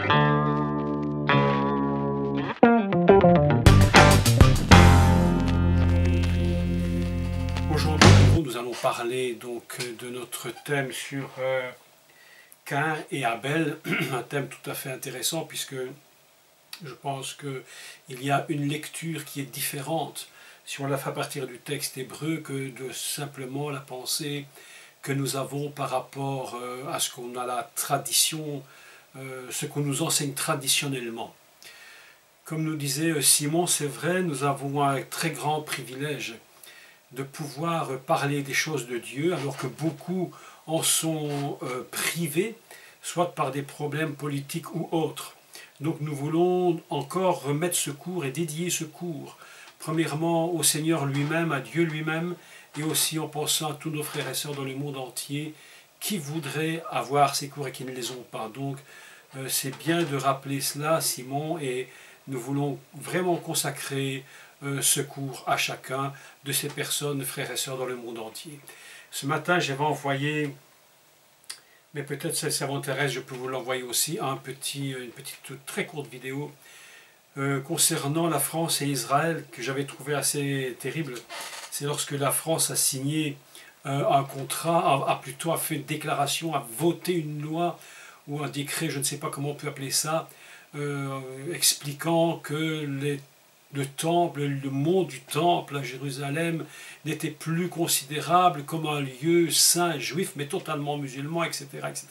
Aujourd'hui, nous allons parler donc de notre thème sur Caïn et Abel, un thème tout à fait intéressant puisque je pense qu'il y a une lecture qui est différente si on la fait à partir du texte hébreu que de simplement la pensée que nous avons par rapport à ce qu'on a la tradition, ce qu'on nous enseigne traditionnellement. Comme nous disait Simon, c'est vrai, nous avons un très grand privilège de pouvoir parler des choses de Dieu, alors que beaucoup en sont privés, soit par des problèmes politiques ou autres. Donc nous voulons encore remettre ce cours et dédier ce cours, premièrement au Seigneur lui-même, à Dieu lui-même, et aussi en pensant à tous nos frères et sœurs dans le monde entier qui voudraient avoir ces cours et qui ne les ont pas. Donc c'est bien de rappeler cela, Simon, et nous voulons vraiment consacrer ce cours à chacun de ces personnes, frères et sœurs dans le monde entier. Ce matin, j'avais envoyé, mais peut-être si ça vous intéresse, je peux vous l'envoyer aussi, une petite très courte vidéo concernant la France et Israël, que j'avais trouvé assez terrible. C'est lorsque la France a signé un contrat, a fait une déclaration, a voté une loi ou un décret, je ne sais pas comment on peut appeler ça, expliquant que le temple, le mont du temple à Jérusalem n'était plus considérable comme un lieu saint juif, mais totalement musulman, etc. etc.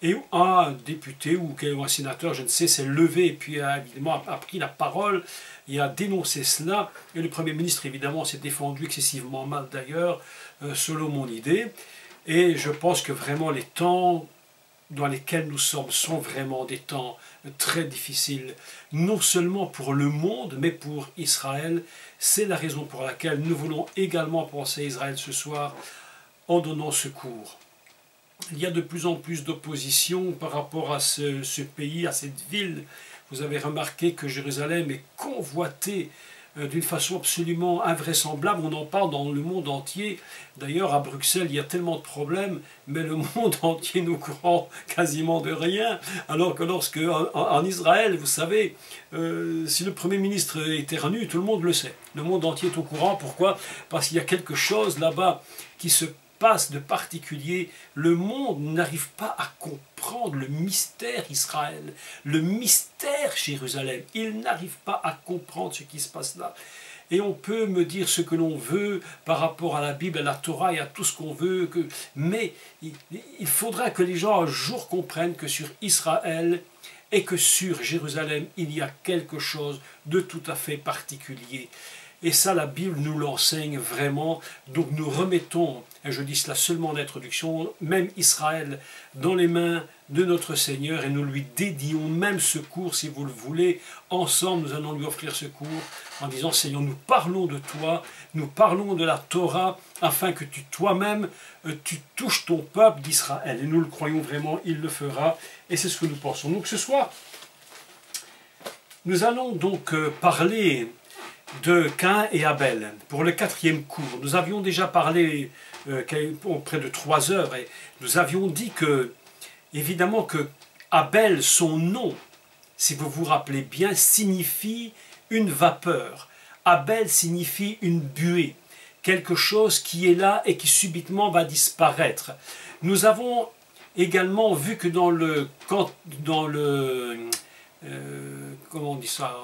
Et un député ou un sénateur, je ne sais, s'est levé et puis évidemment a pris la parole et a dénoncé cela. Et le Premier ministre, évidemment, s'est défendu excessivement mal d'ailleurs, selon mon idée. Et je pense que vraiment les temps dans lesquels nous sommes sont vraiment des temps très difficiles, non seulement pour le monde, mais pour Israël. C'est la raison pour laquelle nous voulons également penser à Israël ce soir en donnant ce cours. Il y a de plus en plus d'opposition par rapport à ce pays, à cette ville. Vous avez remarqué que Jérusalem est convoitée d'une façon absolument invraisemblable. On en parle dans le monde entier. D'ailleurs, à Bruxelles, il y a tellement de problèmes, mais le monde entier n'est au courant quasiment de rien. Alors que lorsque, en Israël, vous savez, si le Premier ministre éternue, tout le monde le sait. Le monde entier est au courant. Pourquoi? Parce qu'il y a quelque chose là-bas qui se passe de particulier. Le monde n'arrive pas à comprendre le mystère Israël, le mystère Jérusalem. Il n'arrive pas à comprendre ce qui se passe là. Et on peut me dire ce que l'on veut par rapport à la Bible, à la Torah et à tout ce qu'on veut, mais il faudra que les gens un jour comprennent que sur Israël et que sur Jérusalem, il y a quelque chose de tout à fait particulier. Et ça, la Bible nous l'enseigne vraiment. Donc nous remettons, et je dis cela seulement en introduction, même Israël dans les mains de notre Seigneur et nous lui dédions même ce cours, si vous le voulez. Ensemble, nous allons lui offrir ce cours en disant, Seigneur, nous parlons de toi, nous parlons de la Torah, afin que toi-même, tu touches ton peuple d'Israël. Et nous le croyons vraiment, il le fera. Et c'est ce que nous pensons. Donc ce soir, nous allons donc parler de Caïn et Abel, pour le 4e cours. Nous avions déjà parlé près de 3 heures, et nous avions dit que, évidemment, que Abel, son nom, si vous vous rappelez bien, signifie une vapeur. Abel signifie une buée, quelque chose qui est là et qui subitement va disparaître. Nous avons également vu que dans comment on dit ça,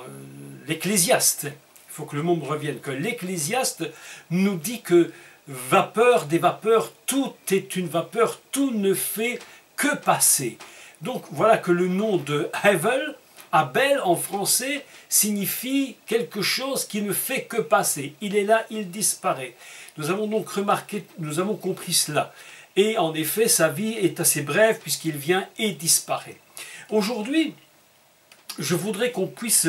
l'Ecclésiaste, il faut que le mot me revienne, que l'Ecclésiaste nous dit que vapeur des vapeurs, tout est une vapeur, tout ne fait que passer. Donc voilà que le nom de Hevel, Abel en français, signifie quelque chose qui ne fait que passer. Il est là, il disparaît. Nous avons donc remarqué, nous avons compris cela. Et en effet, sa vie est assez brève puisqu'il vient et disparaît. Aujourd'hui, je voudrais qu'on puisse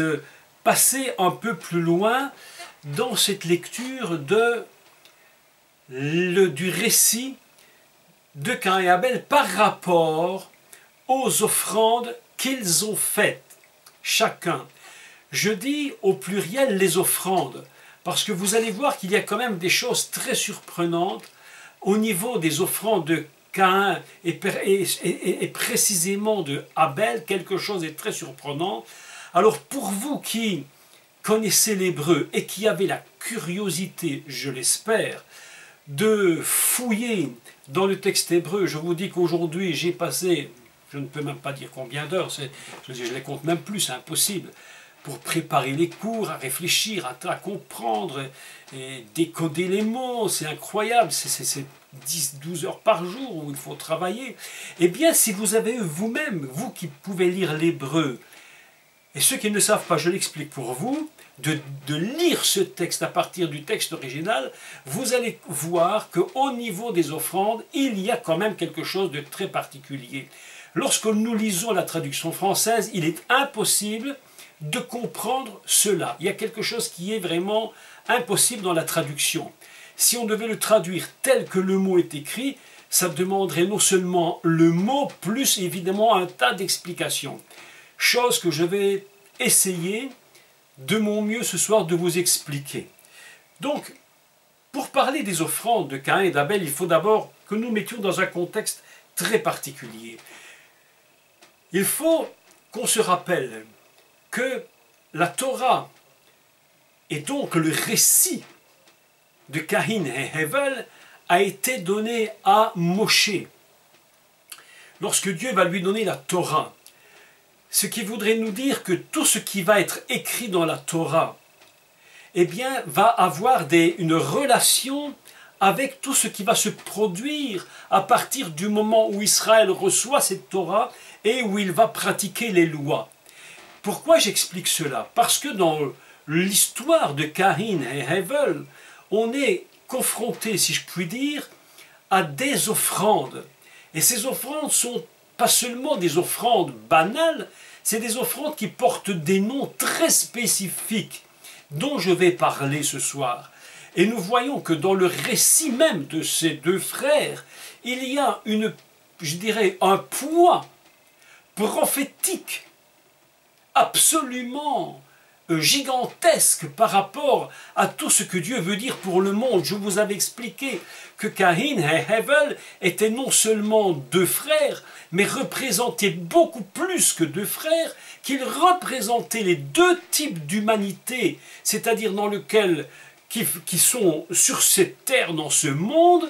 passer un peu plus loin dans cette lecture du récit de Caïn et Abel par rapport aux offrandes qu'ils ont faites, chacun. Je dis au pluriel les offrandes, parce que vous allez voir qu'il y a quand même des choses très surprenantes au niveau des offrandes de Caïn et précisément de Abel, quelque chose de très surprenant. Alors pour vous qui connaissez l'hébreu et qui avez la curiosité, je l'espère, de fouiller dans le texte hébreu, je vous dis qu'aujourd'hui j'ai passé, je ne peux même pas dire combien d'heures, je ne les compte même plus, c'est impossible, pour préparer les cours, à réfléchir, à comprendre, et décoder les mots, c'est incroyable, c'est 10-12 heures par jour où il faut travailler. Eh bien, si vous avez vous-même, vous qui pouvez lire l'hébreu, et ceux qui ne savent pas, je l'explique pour vous, de lire ce texte à partir du texte original, vous allez voir qu'au niveau des offrandes, il y a quand même quelque chose de très particulier. Lorsque nous lisons la traduction française, il est impossible de comprendre cela. Il y a quelque chose qui est vraiment impossible dans la traduction. Si on devait le traduire tel que le mot est écrit, ça demanderait non seulement le mot, plus évidemment un tas d'explications. Chose que je vais essayer de mon mieux ce soir de vous expliquer. Donc, pour parler des offrandes de Caïn et d'Abel, il faut d'abord que nous mettions dans un contexte très particulier. Il faut qu'on se rappelle que la Torah et donc le récit de Caïn et Abel a été donné à Moshe. Lorsque Dieu va lui donner la Torah, ce qui voudrait nous dire que tout ce qui va être écrit dans la Torah, eh bien, va avoir une relation avec tout ce qui va se produire à partir du moment où Israël reçoit cette Torah et où il va pratiquer les lois. Pourquoi j'explique cela? Parce que dans l'histoire de Caïn et Abel, on est confronté, si je puis dire, à des offrandes. Et ces offrandes sont pas seulement des offrandes banales, c'est des offrandes qui portent des noms très spécifiques dont je vais parler ce soir. Et nous voyons que dans le récit même de ces deux frères, il y a je dirais, un poids prophétique absolument gigantesque par rapport à tout ce que Dieu veut dire pour le monde. Je vous avais expliqué que Caïn et Abel étaient non seulement deux frères, mais représentaient beaucoup plus que deux frères, qu'ils représentaient les deux types d'humanité, c'est-à-dire qui sont sur cette terre, dans ce monde,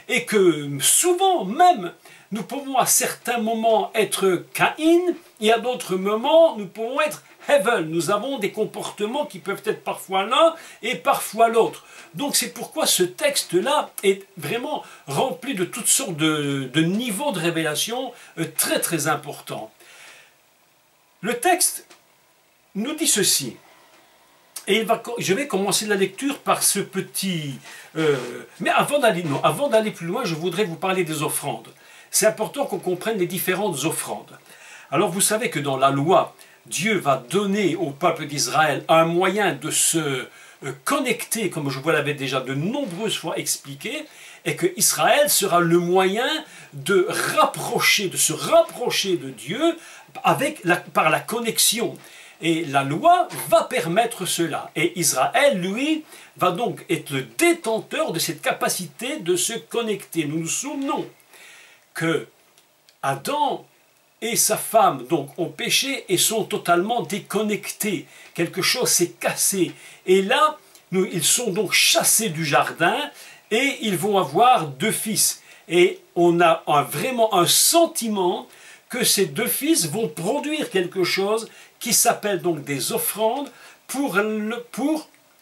et que souvent même, nous pouvons à certains moments être Caïn, et à d'autres moments, nous pouvons être Abel. Nous avons des comportements qui peuvent être parfois l'un et parfois l'autre. Donc c'est pourquoi ce texte-là est vraiment rempli de toutes sortes de niveaux de révélation très très importants. Le texte nous dit ceci. Et je vais commencer la lecture par ce petit... mais avant d'aller plus loin, je voudrais vous parler des offrandes. C'est important qu'on comprenne les différentes offrandes. Alors vous savez que dans la loi, Dieu va donner au peuple d'Israël un moyen de se connecter, comme je vous l'avais déjà de nombreuses fois expliqué, et que Israël sera le moyen de se rapprocher de Dieu par la connexion. Et la loi va permettre cela. Et Israël, lui, va donc être le détenteur de cette capacité de se connecter. Nous nous souvenons que Adam et sa femme donc ont péché et sont totalement déconnectés. Quelque chose s'est cassé. Et là, ils sont donc chassés du jardin et ils vont avoir deux fils. Et on a vraiment un sentiment que ces deux fils vont produire quelque chose qui s'appelle donc des offrandes pour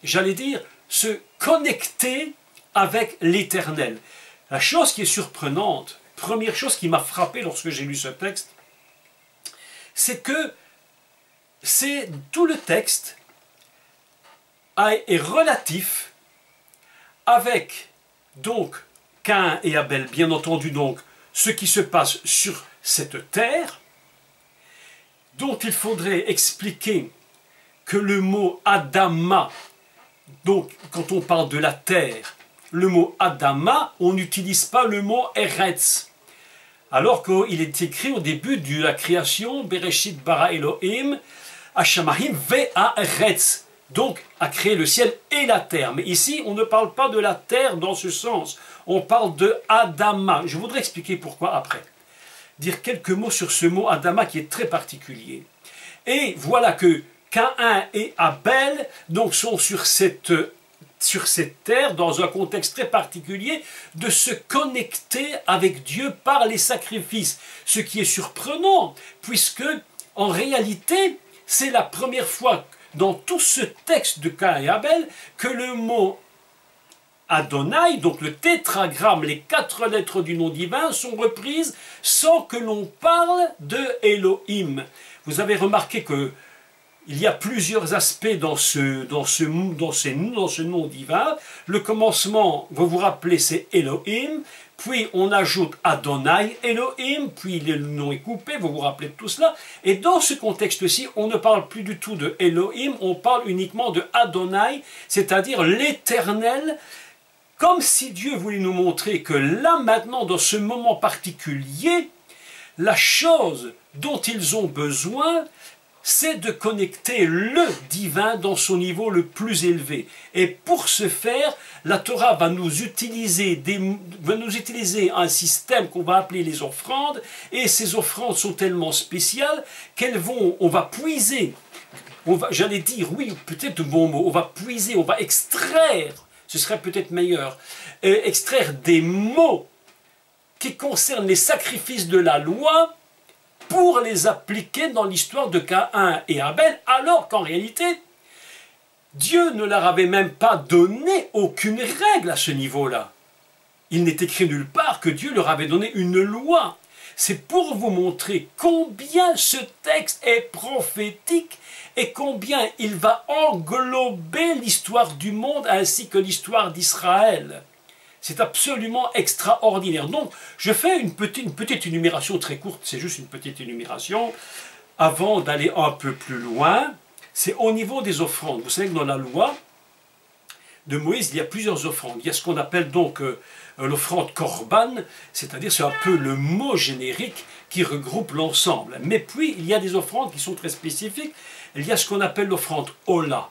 j'allais dire, se connecter avec l'Éternel. La chose qui est surprenante, première chose qui m'a frappé lorsque j'ai lu ce texte, c'est que tout le texte est relatif avec donc Caïn et Abel, bien entendu donc ce qui se passe sur cette terre, dont il faudrait expliquer que le mot Adama, donc quand on parle de la terre, le mot Adama, on n'utilise pas le mot Eretz. Alors qu'il est écrit au début de la création, Bereshit bara Elohim, Hashamahim ve'aretz. donc a créé le ciel et la terre. Mais ici, on ne parle pas de la terre dans ce sens. On parle de Adama. Je voudrais expliquer pourquoi après. Dire quelques mots sur ce mot Adama qui est très particulier. Et voilà que Caïn et Abel donc, sont sur cette terre, dans un contexte très particulier, de se connecter avec Dieu par les sacrifices. Ce qui est surprenant, puisque en réalité, c'est la première fois dans tout ce texte de Caïn et Abel que le mot Adonai, donc le tétragramme, les 4 lettres du nom divin, sont reprises sans que l'on parle de Elohim. Vous avez remarqué que il y a plusieurs aspects dans ce nom divin. Le commencement, vous vous rappelez, c'est Elohim, puis on ajoute Adonai Elohim, puis le nom est coupé, vous vous rappelez de tout cela. Et dans ce contexte-ci, on ne parle plus du tout de Elohim, on parle uniquement de Adonai, c'est-à-dire l'Éternel, comme si Dieu voulait nous montrer que là, maintenant, dans ce moment particulier, la chose dont ils ont besoin, c'est de connecter le divin dans son niveau le plus élevé. Et pour ce faire, la Torah va nous utiliser un système qu'on va appeler les offrandes, et ces offrandes sont tellement spéciales on va puiser, j'allais dire, oui, peut-être le bon mot, on va puiser, on va extraire, ce serait peut-être meilleur, extraire des mots qui concernent les sacrifices de la loi, pour les appliquer dans l'histoire de Caïn et Abel, alors qu'en réalité, Dieu ne leur avait même pas donné aucune règle à ce niveau-là. Il n'est écrit nulle part que Dieu leur avait donné une loi. C'est pour vous montrer combien ce texte est prophétique et combien il va englober l'histoire du monde ainsi que l'histoire d'Israël. C'est absolument extraordinaire. Donc, je fais une petite énumération très courte, c'est juste une petite énumération, avant d'aller un peu plus loin. C'est au niveau des offrandes. Vous savez que dans la loi de Moïse, il y a plusieurs offrandes. Il y a ce qu'on appelle donc l'offrande korban, c'est-à-dire c'est un peu le mot générique qui regroupe l'ensemble. Mais puis, il y a des offrandes qui sont très spécifiques. Il y a ce qu'on appelle l'offrande Ola,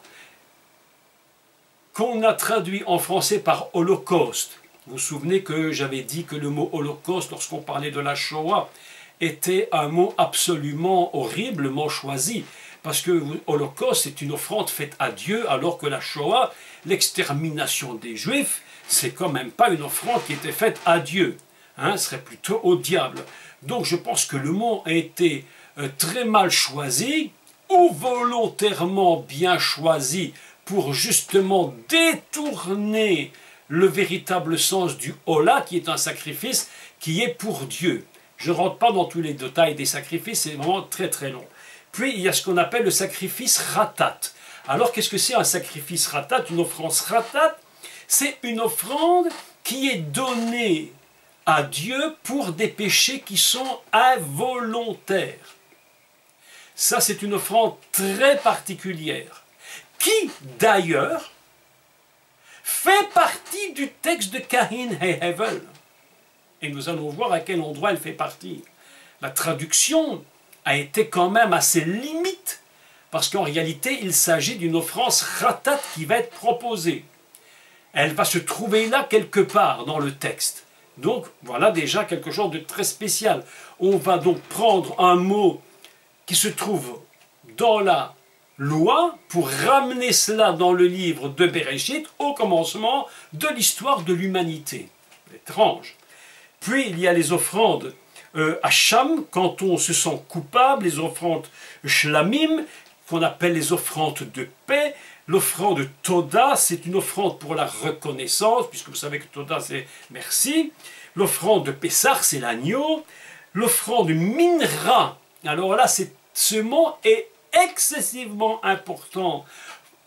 qu'on a traduit en français par holocauste. Vous vous souvenez que j'avais dit que le mot holocauste, lorsqu'on parlait de la Shoah, était un mot absolument horriblement choisi. Parce que holocauste, c'est une offrande faite à Dieu, alors que la Shoah, l'extermination des Juifs, c'est quand même pas une offrande qui était faite à Dieu. Ce serait plutôt au diable. Donc je pense que le mot a été très mal choisi, ou volontairement bien choisi, pour justement détourner le véritable sens du Ola, qui est un sacrifice qui est pour Dieu. Je ne rentre pas dans tous les détails des sacrifices, c'est vraiment très très long. Puis il y a ce qu'on appelle le sacrifice ratat. Alors qu'est-ce que c'est un sacrifice ratat? Une offrande ratat, c'est une offrande qui est donnée à Dieu pour des péchés qui sont involontaires. Ça, c'est une offrande très particulière, qui d'ailleurs fait partie du texte de Caïn et Abel. Et nous allons voir à quel endroit elle fait partie. La traduction a été quand même assez limite, parce qu'en réalité, il s'agit d'une offrande ratat qui va être proposée. Elle va se trouver là quelque part dans le texte. Donc, voilà déjà quelque chose de très spécial. On va donc prendre un mot qui se trouve dans la loi pour ramener cela dans le livre de Bereshit au commencement de l'histoire de l'humanité. Étrange. Puis il y a les offrandes Hacham, quand on se sent coupable, les offrandes Shlamim, qu'on appelle les offrandes de paix. L'offrande Toda, c'est une offrande pour la reconnaissance, puisque vous savez que Toda c'est merci. L'offrande de Pessah, c'est l'agneau. L'offrande Minra, alors là, ce mot est excessivement important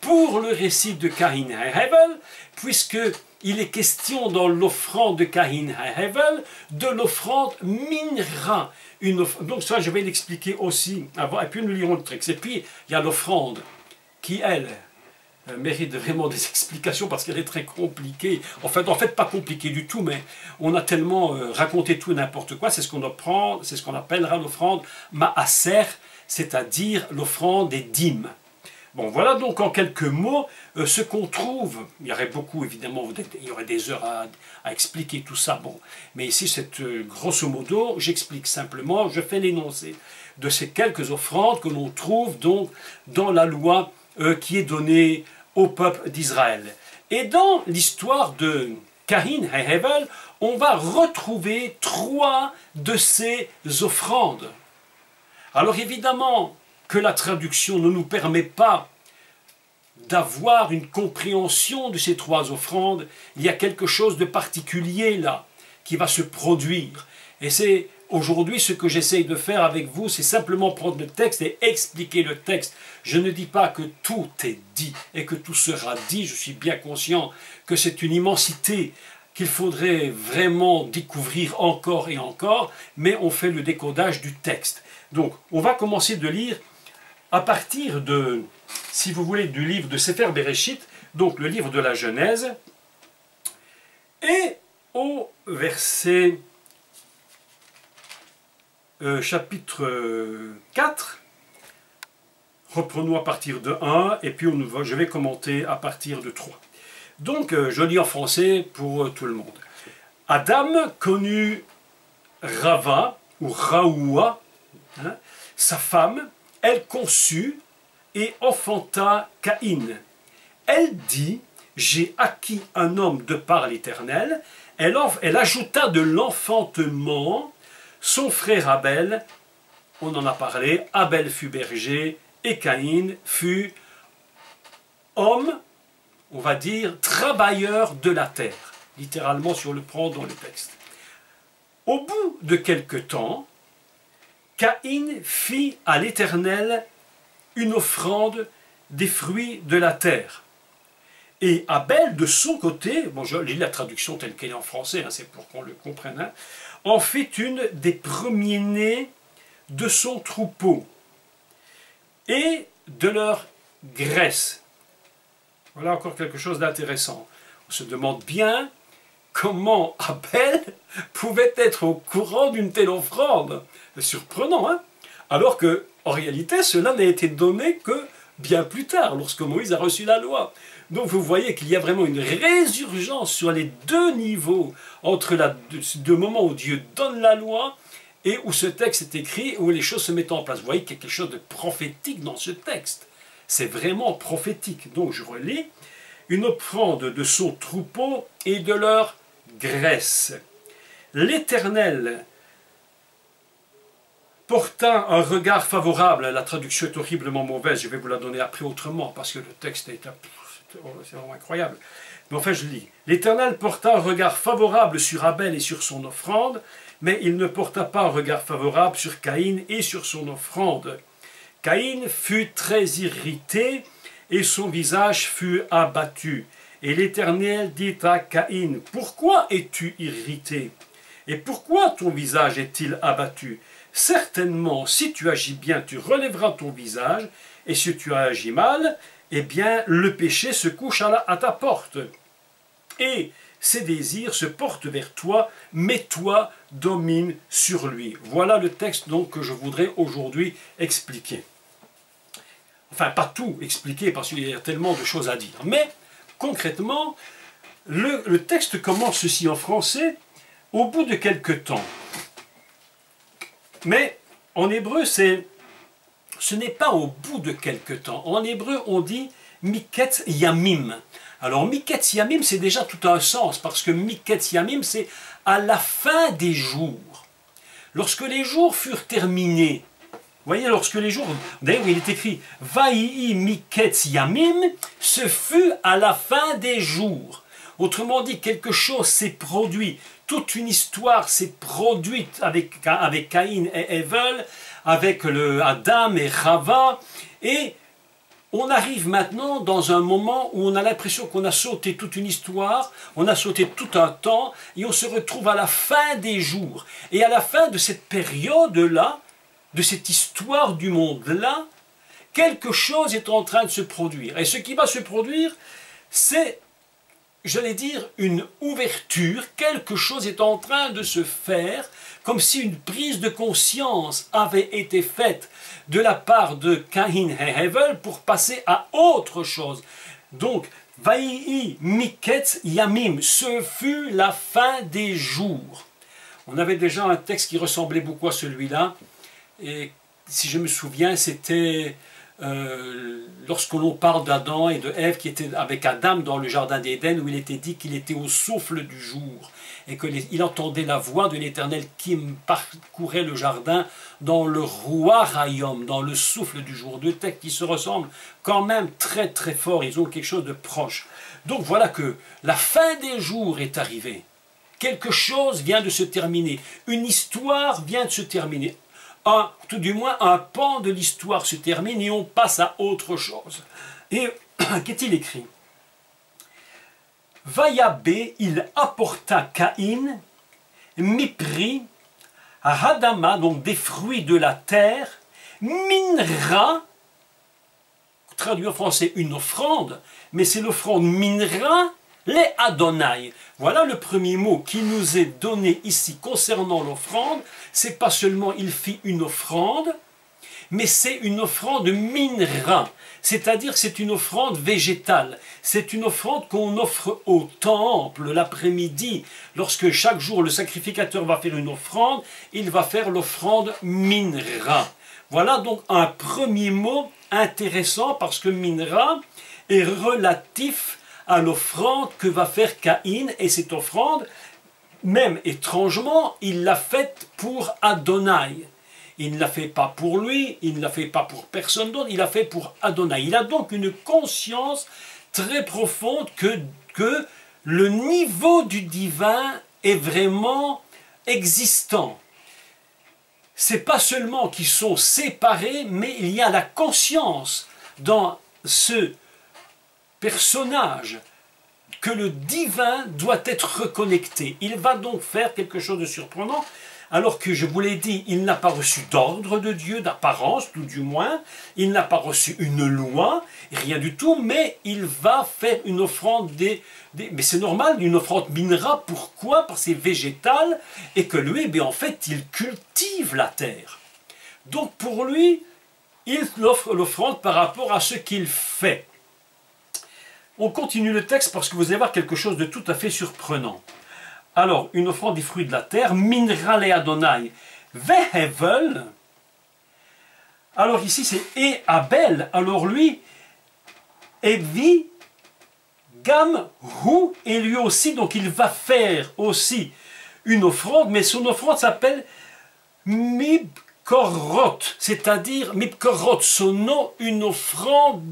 pour le récit de Caïn et Abel, puisqu'il est question dans l'offrande de Caïn et Abel de l'offrande Minra. Donc ça, je vais l'expliquer aussi avant, et puis nous lirons le texte. Et puis, il y a l'offrande qui, elle, mérite vraiment des explications parce qu'elle est très compliquée. En fait, pas compliquée du tout, mais on a tellement raconté tout et n'importe quoi. C'est ce qu'on appellera l'offrande Maaser, c'est-à-dire l'offrande des dîmes. Bon, voilà donc en quelques mots ce qu'on trouve. Il y aurait beaucoup, évidemment, il y aurait des heures à expliquer tout ça. Bon, mais ici, c'est grosso modo, j'explique simplement, je fais l'énoncé de ces quelques offrandes que l'on trouve donc dans la loi qui est donnée au peuple d'Israël. Et dans l'histoire de Caïn et Hevel, on va retrouver 3 de ces offrandes. Alors évidemment que la traduction ne nous permet pas d'avoir une compréhension de ces 3 offrandes. Il y a quelque chose de particulier là qui va se produire. Et c'est aujourd'hui ce que j'essaye de faire avec vous, c'est simplement prendre le texte et expliquer le texte. Je ne dis pas que tout est dit et que tout sera dit. Je suis bien conscient que c'est une immensité qu'il faudrait vraiment découvrir encore et encore, mais on fait le décodage du texte. Donc, on va commencer de lire à partir de, si vous voulez, du livre de Sefer Bereshit, donc le livre de la Genèse, et au verset chapitre 4, reprenons à partir de 1, et puis je vais commenter à partir de 3. Donc, je lis en français pour tout le monde. Adam connut Rava, ou Raoua, hein, sa femme, elle conçut et enfanta Caïn. Elle dit, j'ai acquis un homme de par l'Éternel. Elle ajouta de l'enfantement son frère Abel. On en a parlé, Abel fut berger et Caïn fut homme, on va dire, travailleur de la terre. Littéralement, si on le prend dans le texte. Au bout de quelque temps, Caïn fit à l'Éternel une offrande des fruits de la terre. Et Abel, de son côté, bon, je lis la traduction telle qu'elle est en français, hein, c'est pour qu'on le comprenne, hein, en fit une des premiers-nés de son troupeau et de leur graisse. Voilà encore quelque chose d'intéressant. On se demande bien comment Abel pouvait être au courant d'une telle offrande. C'est surprenant, hein? Alors que, en réalité, cela n'a été donné que bien plus tard, lorsque Moïse a reçu la loi. Donc vous voyez qu'il y a vraiment une résurgence sur les 2 niveaux, entre le moment où Dieu donne la loi et où ce texte est écrit, où les choses se mettent en place. Vous voyez qu'il y a quelque chose de prophétique dans ce texte. C'est vraiment prophétique. Donc je relis. Une offrande de son troupeau et de leur graisse. L'Éternel porta un regard favorable. La traduction est horriblement mauvaise. Je vais vous la donner après autrement parce que le texte est vraiment incroyable. Mais enfin, je lis. L'Éternel porta un regard favorable sur Abel et sur son offrande, mais il ne porta pas un regard favorable sur Caïn et sur son offrande. Caïn fut très irrité et son visage fut abattu. Et l'Éternel dit à Caïn, « Pourquoi es-tu irrité? Et pourquoi ton visage est-il abattu? Certainement, si tu agis bien, tu relèveras ton visage, et si tu agis mal, eh bien, le péché se couche à ta porte. Et ses désirs se portent vers toi, mais toi domine sur lui. » Voilà le texte donc que je voudrais aujourd'hui expliquer. Enfin, pas tout expliquer, parce qu'il y a tellement de choses à dire. Mais, concrètement, le texte commence ceci en français, au bout de quelque temps. Mais, en hébreu, ce n'est pas au bout de quelque temps. En hébreu, on dit « miketz yamim ». Alors, miketz yamim, c'est déjà tout un sens, parce que miketz yamim, c'est à la fin des jours. Lorsque les jours furent terminés, vous voyez, lorsque les jours, d'ailleurs il est écrit « Vaïi miketz yamim », ce fut à la fin des jours. Autrement dit, quelque chose s'est produit, toute une histoire s'est produite avec Caïn et Hevel, avec Adam et Rava, et on arrive maintenant dans un moment où on a l'impression qu'on a sauté toute une histoire, on a sauté tout un temps, et on se retrouve à la fin des jours. Et à la fin de cette période-là, de cette histoire du monde-là, quelque chose est en train de se produire. Et ce qui va se produire, c'est j'allais dire, une ouverture, quelque chose est en train de se faire, comme si une prise de conscience avait été faite de la part de Caïn et Hevel pour passer à autre chose. Donc, Vaïi Miketz Yamim, ce fut la fin des jours. On avait déjà un texte qui ressemblait beaucoup à celui-là, et si je me souviens, c'était lorsque l'on parle d'Adam et de Ève qui étaient avec Adam dans le jardin d'Éden, où il était dit qu'il était au souffle du jour et qu'il entendait la voix de l'Éternel qui parcourait le jardin dans le Ruach Hayom, dans le souffle du jour. Deux textes qui se ressemblent quand même très très fort, ils ont quelque chose de proche. Donc voilà que la fin des jours est arrivée. Quelque chose vient de se terminer, une histoire vient de se terminer. Tout du moins, un pan de l'histoire se termine et on passe à autre chose. Et qu'est-il écrit? Vayabé, il apporta Caïn, mipri, hadama, donc des fruits de la terre, minra, traduit en français une offrande, mais c'est l'offrande minra, les Adonai. Voilà le premier mot qui nous est donné ici concernant l'offrande. C'est pas seulement il fit une offrande, mais c'est une offrande minra. C'est-à-dire que c'est une offrande végétale. C'est une offrande qu'on offre au temple l'après-midi. Lorsque chaque jour le sacrificateur va faire une offrande, il va faire l'offrande minra. Voilà donc un premier mot intéressant parce que minra est relatif à l'offrande que va faire Caïn, et cette offrande, même étrangement, il l'a faite pour Adonai. Il ne l'a fait pas pour lui, il ne l'a fait pas pour personne d'autre, il l'a fait pour Adonai. Il a donc une conscience très profonde que le niveau du divin est vraiment existant. C'est pas seulement qu'ils sont séparés, mais il y a la conscience dans ce personnage que le divin doit être reconnecté. Il va donc faire quelque chose de surprenant, alors que je vous l'ai dit, il n'a pas reçu d'ordre de Dieu, d'apparence, tout du moins, il n'a pas reçu une loi, rien du tout, mais il va faire une offrande mais c'est normal, une offrande minra, pourquoi? Parce que c'est végétal, et que lui, en fait, il cultive la terre. Donc pour lui, il offre l'offrande par rapport à ce qu'il fait. On continue le texte parce que vous allez voir quelque chose de tout à fait surprenant. Alors, une offrande des fruits de la terre, minra le Adonai, vehevel. Alors ici c'est et Abel. Alors lui, Evi, Gam, Hu, et lui aussi, donc il va faire aussi une offrande, mais son offrande s'appelle Mibkorot, c'est-à-dire Mibkorot, son nom, une offrande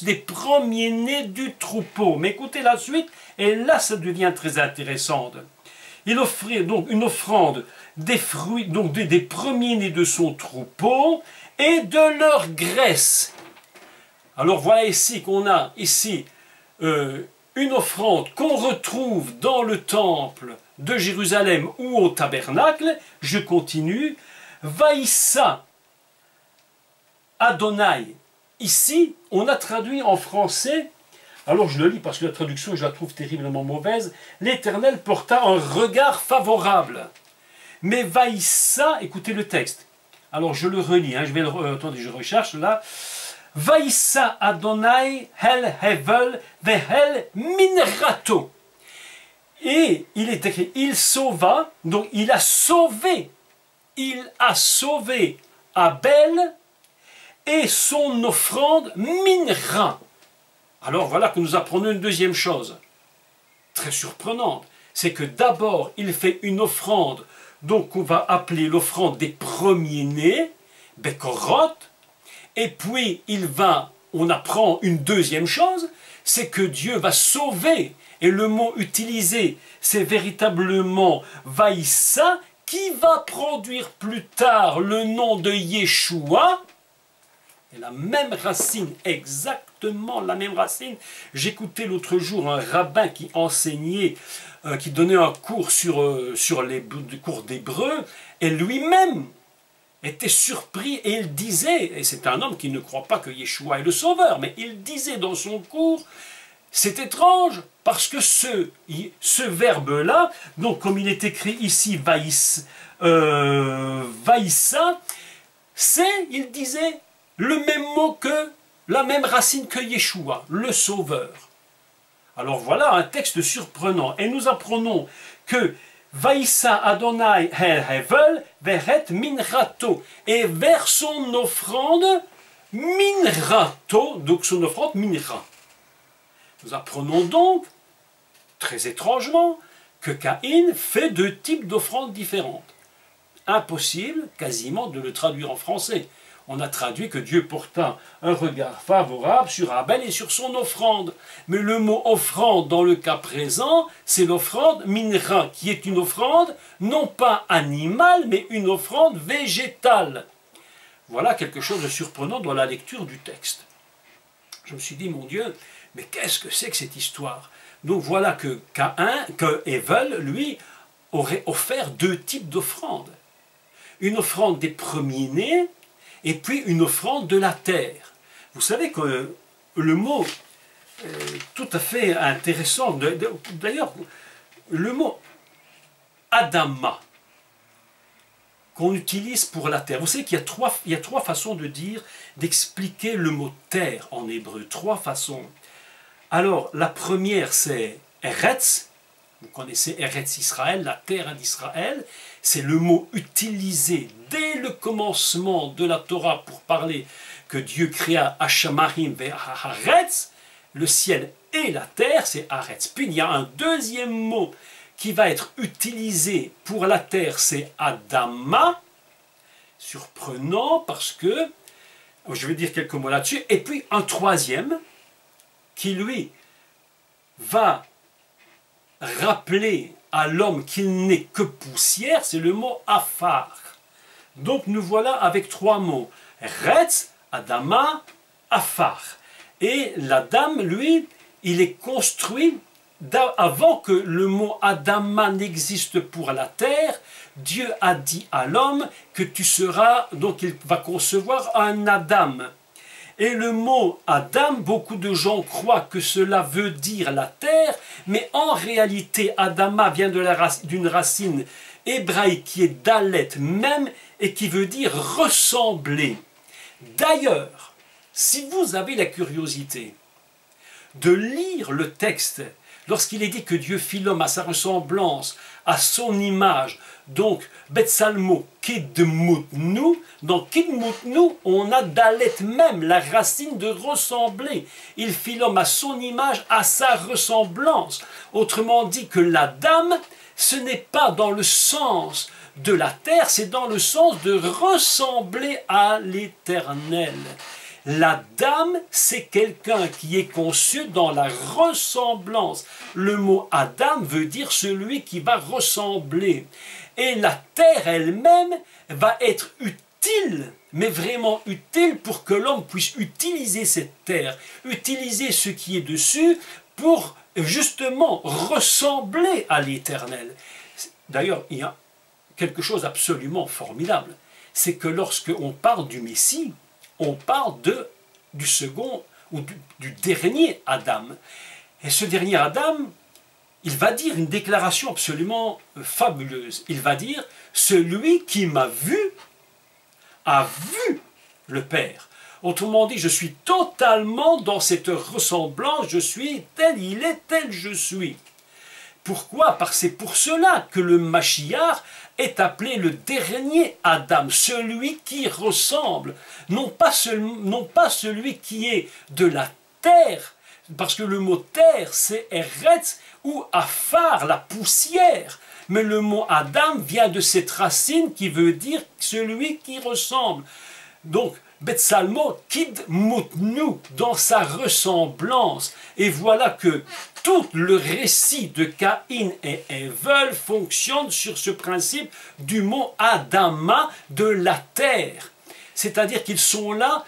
des premiers-nés du troupeau. Mais écoutez la suite, et là ça devient très intéressant. Il offrit donc une offrande des fruits, donc des premiers-nés de son troupeau et de leur graisse. Alors voilà ici qu'on a ici une offrande qu'on retrouve dans le temple de Jérusalem ou au tabernacle. Je continue. Vaïssa Adonai. Ici, on a traduit en français, alors je le lis parce que la traduction, je la trouve terriblement mauvaise. L'Éternel porta un regard favorable. Mais Vaïssa, écoutez le texte. Alors je le relis, je vais attendez, je recherche là. Vaïssa Adonai hel hevel vehel minrato. Et il est écrit, il sauva, donc il a sauvé Abel et son offrande minra. Alors voilà que nous apprenons une deuxième chose, très surprenante, c'est que d'abord il fait une offrande, donc on va appeler l'offrande des premiers-nés, Bekorot, et puis on apprend une deuxième chose, c'est que Dieu va sauver, et le mot utilisé, c'est véritablement Vaïssa, qui va produire plus tard le nom de Yeshua, et la même racine, exactement la même racine. J'écoutais l'autre jour un rabbin qui enseignait, qui donnait un cours sur les cours d'hébreu, et lui-même était surpris, et il disait, et c'est un homme qui ne croit pas que Yeshua est le sauveur, mais il disait dans son cours, c'est étrange, parce que ce verbe-là, donc comme il est écrit ici, vaïssa, c'est, il disait, le même mot que, la même racine que Yeshua, le Sauveur. Alors voilà un texte surprenant. Et nous apprenons que Vaïssa Adonai Hevel Veret Minrato. Et vers son offrande, Minrato, donc son offrande Minra. Nous apprenons donc, très étrangement, que Caïn fait deux types d'offrandes différentes. Impossible, quasiment, de le traduire en français. On a traduit que Dieu porta un regard favorable sur Abel et sur son offrande. Mais le mot offrande, dans le cas présent, c'est l'offrande minra, qui est une offrande non pas animale, mais une offrande végétale. Voilà quelque chose de surprenant dans la lecture du texte. Je me suis dit, mon Dieu, mais qu'est-ce que c'est que cette histoire? Donc voilà que Hevel, lui, aurait offert deux types d'offrandes. Une offrande des premiers-nés, et puis une offrande de la terre. Vous savez que le mot tout à fait intéressant, d'ailleurs, le mot Adama, qu'on utilise pour la terre. Vous savez qu'il y a trois façons de dire, d'expliquer le mot terre en hébreu. Trois façons. Alors, la première, c'est Eretz. Vous connaissez Eretz Israël, la terre d'Israël. C'est le mot utilisé dès le commencement de la Torah pour parler que Dieu créa Hashamarim ve'Haaretz, le ciel et la terre, c'est Haaretz. Puis il y a un deuxième mot qui va être utilisé pour la terre, c'est Adama. Surprenant parce que, je vais dire quelques mots là-dessus. Et puis un troisième qui, lui, va rappeler à l'homme qu'il n'est que poussière, c'est le mot Afar. Donc nous voilà avec trois mots. Retz, Adama, Afar. Et l'Adam, lui, il est construit avant que le mot Adama n'existe pour la terre. Dieu a dit à l'homme que tu seras, donc il va concevoir un Adam. Et le mot Adam, beaucoup de gens croient que cela veut dire la terre, mais en réalité, Adama vient d'une racine hébraïque qui est Dalet même, et qui veut dire ressembler. D'ailleurs, si vous avez la curiosité de lire le texte, lorsqu'il est dit que Dieu fit l'homme à sa ressemblance, à son image, donc Betsalmo Kidmutnu, dans Kidmutnu, on a Dalet même, la racine de ressembler. Il fit l'homme à son image, à sa ressemblance. Autrement dit que l'Adam, ce n'est pas dans le sens de la terre, c'est dans le sens de ressembler à l'Éternel. L'Adam, c'est quelqu'un qui est conçu dans la ressemblance. Le mot Adam veut dire celui qui va ressembler. Et la terre elle-même va être utile, mais vraiment utile pour que l'homme puisse utiliser cette terre, utiliser ce qui est dessus pour justement ressembler à l'Éternel. D'ailleurs, il y a quelque chose d'absolument formidable. C'est que lorsque on parle du Messie, on parle du second ou du dernier Adam. Et ce dernier Adam, il va dire une déclaration absolument fabuleuse. Il va dire « Celui qui m'a vu a vu le Père ». Autrement dit, je suis totalement dans cette ressemblance, je suis tel il est, tel je suis. Pourquoi? Parce que c'est pour cela que le Mashiach est appelé le dernier Adam, celui qui ressemble, non pas celui qui est de la terre, parce que le mot terre c'est Eretz ou Afar, la poussière, mais le mot Adam vient de cette racine qui veut dire celui qui ressemble. Donc, Betsalmo Kidmutnu, dans sa ressemblance. Et voilà que tout le récit de Caïn et Hevel fonctionne sur ce principe du mot Adama, de la terre. C'est-à-dire qu'ils sont là,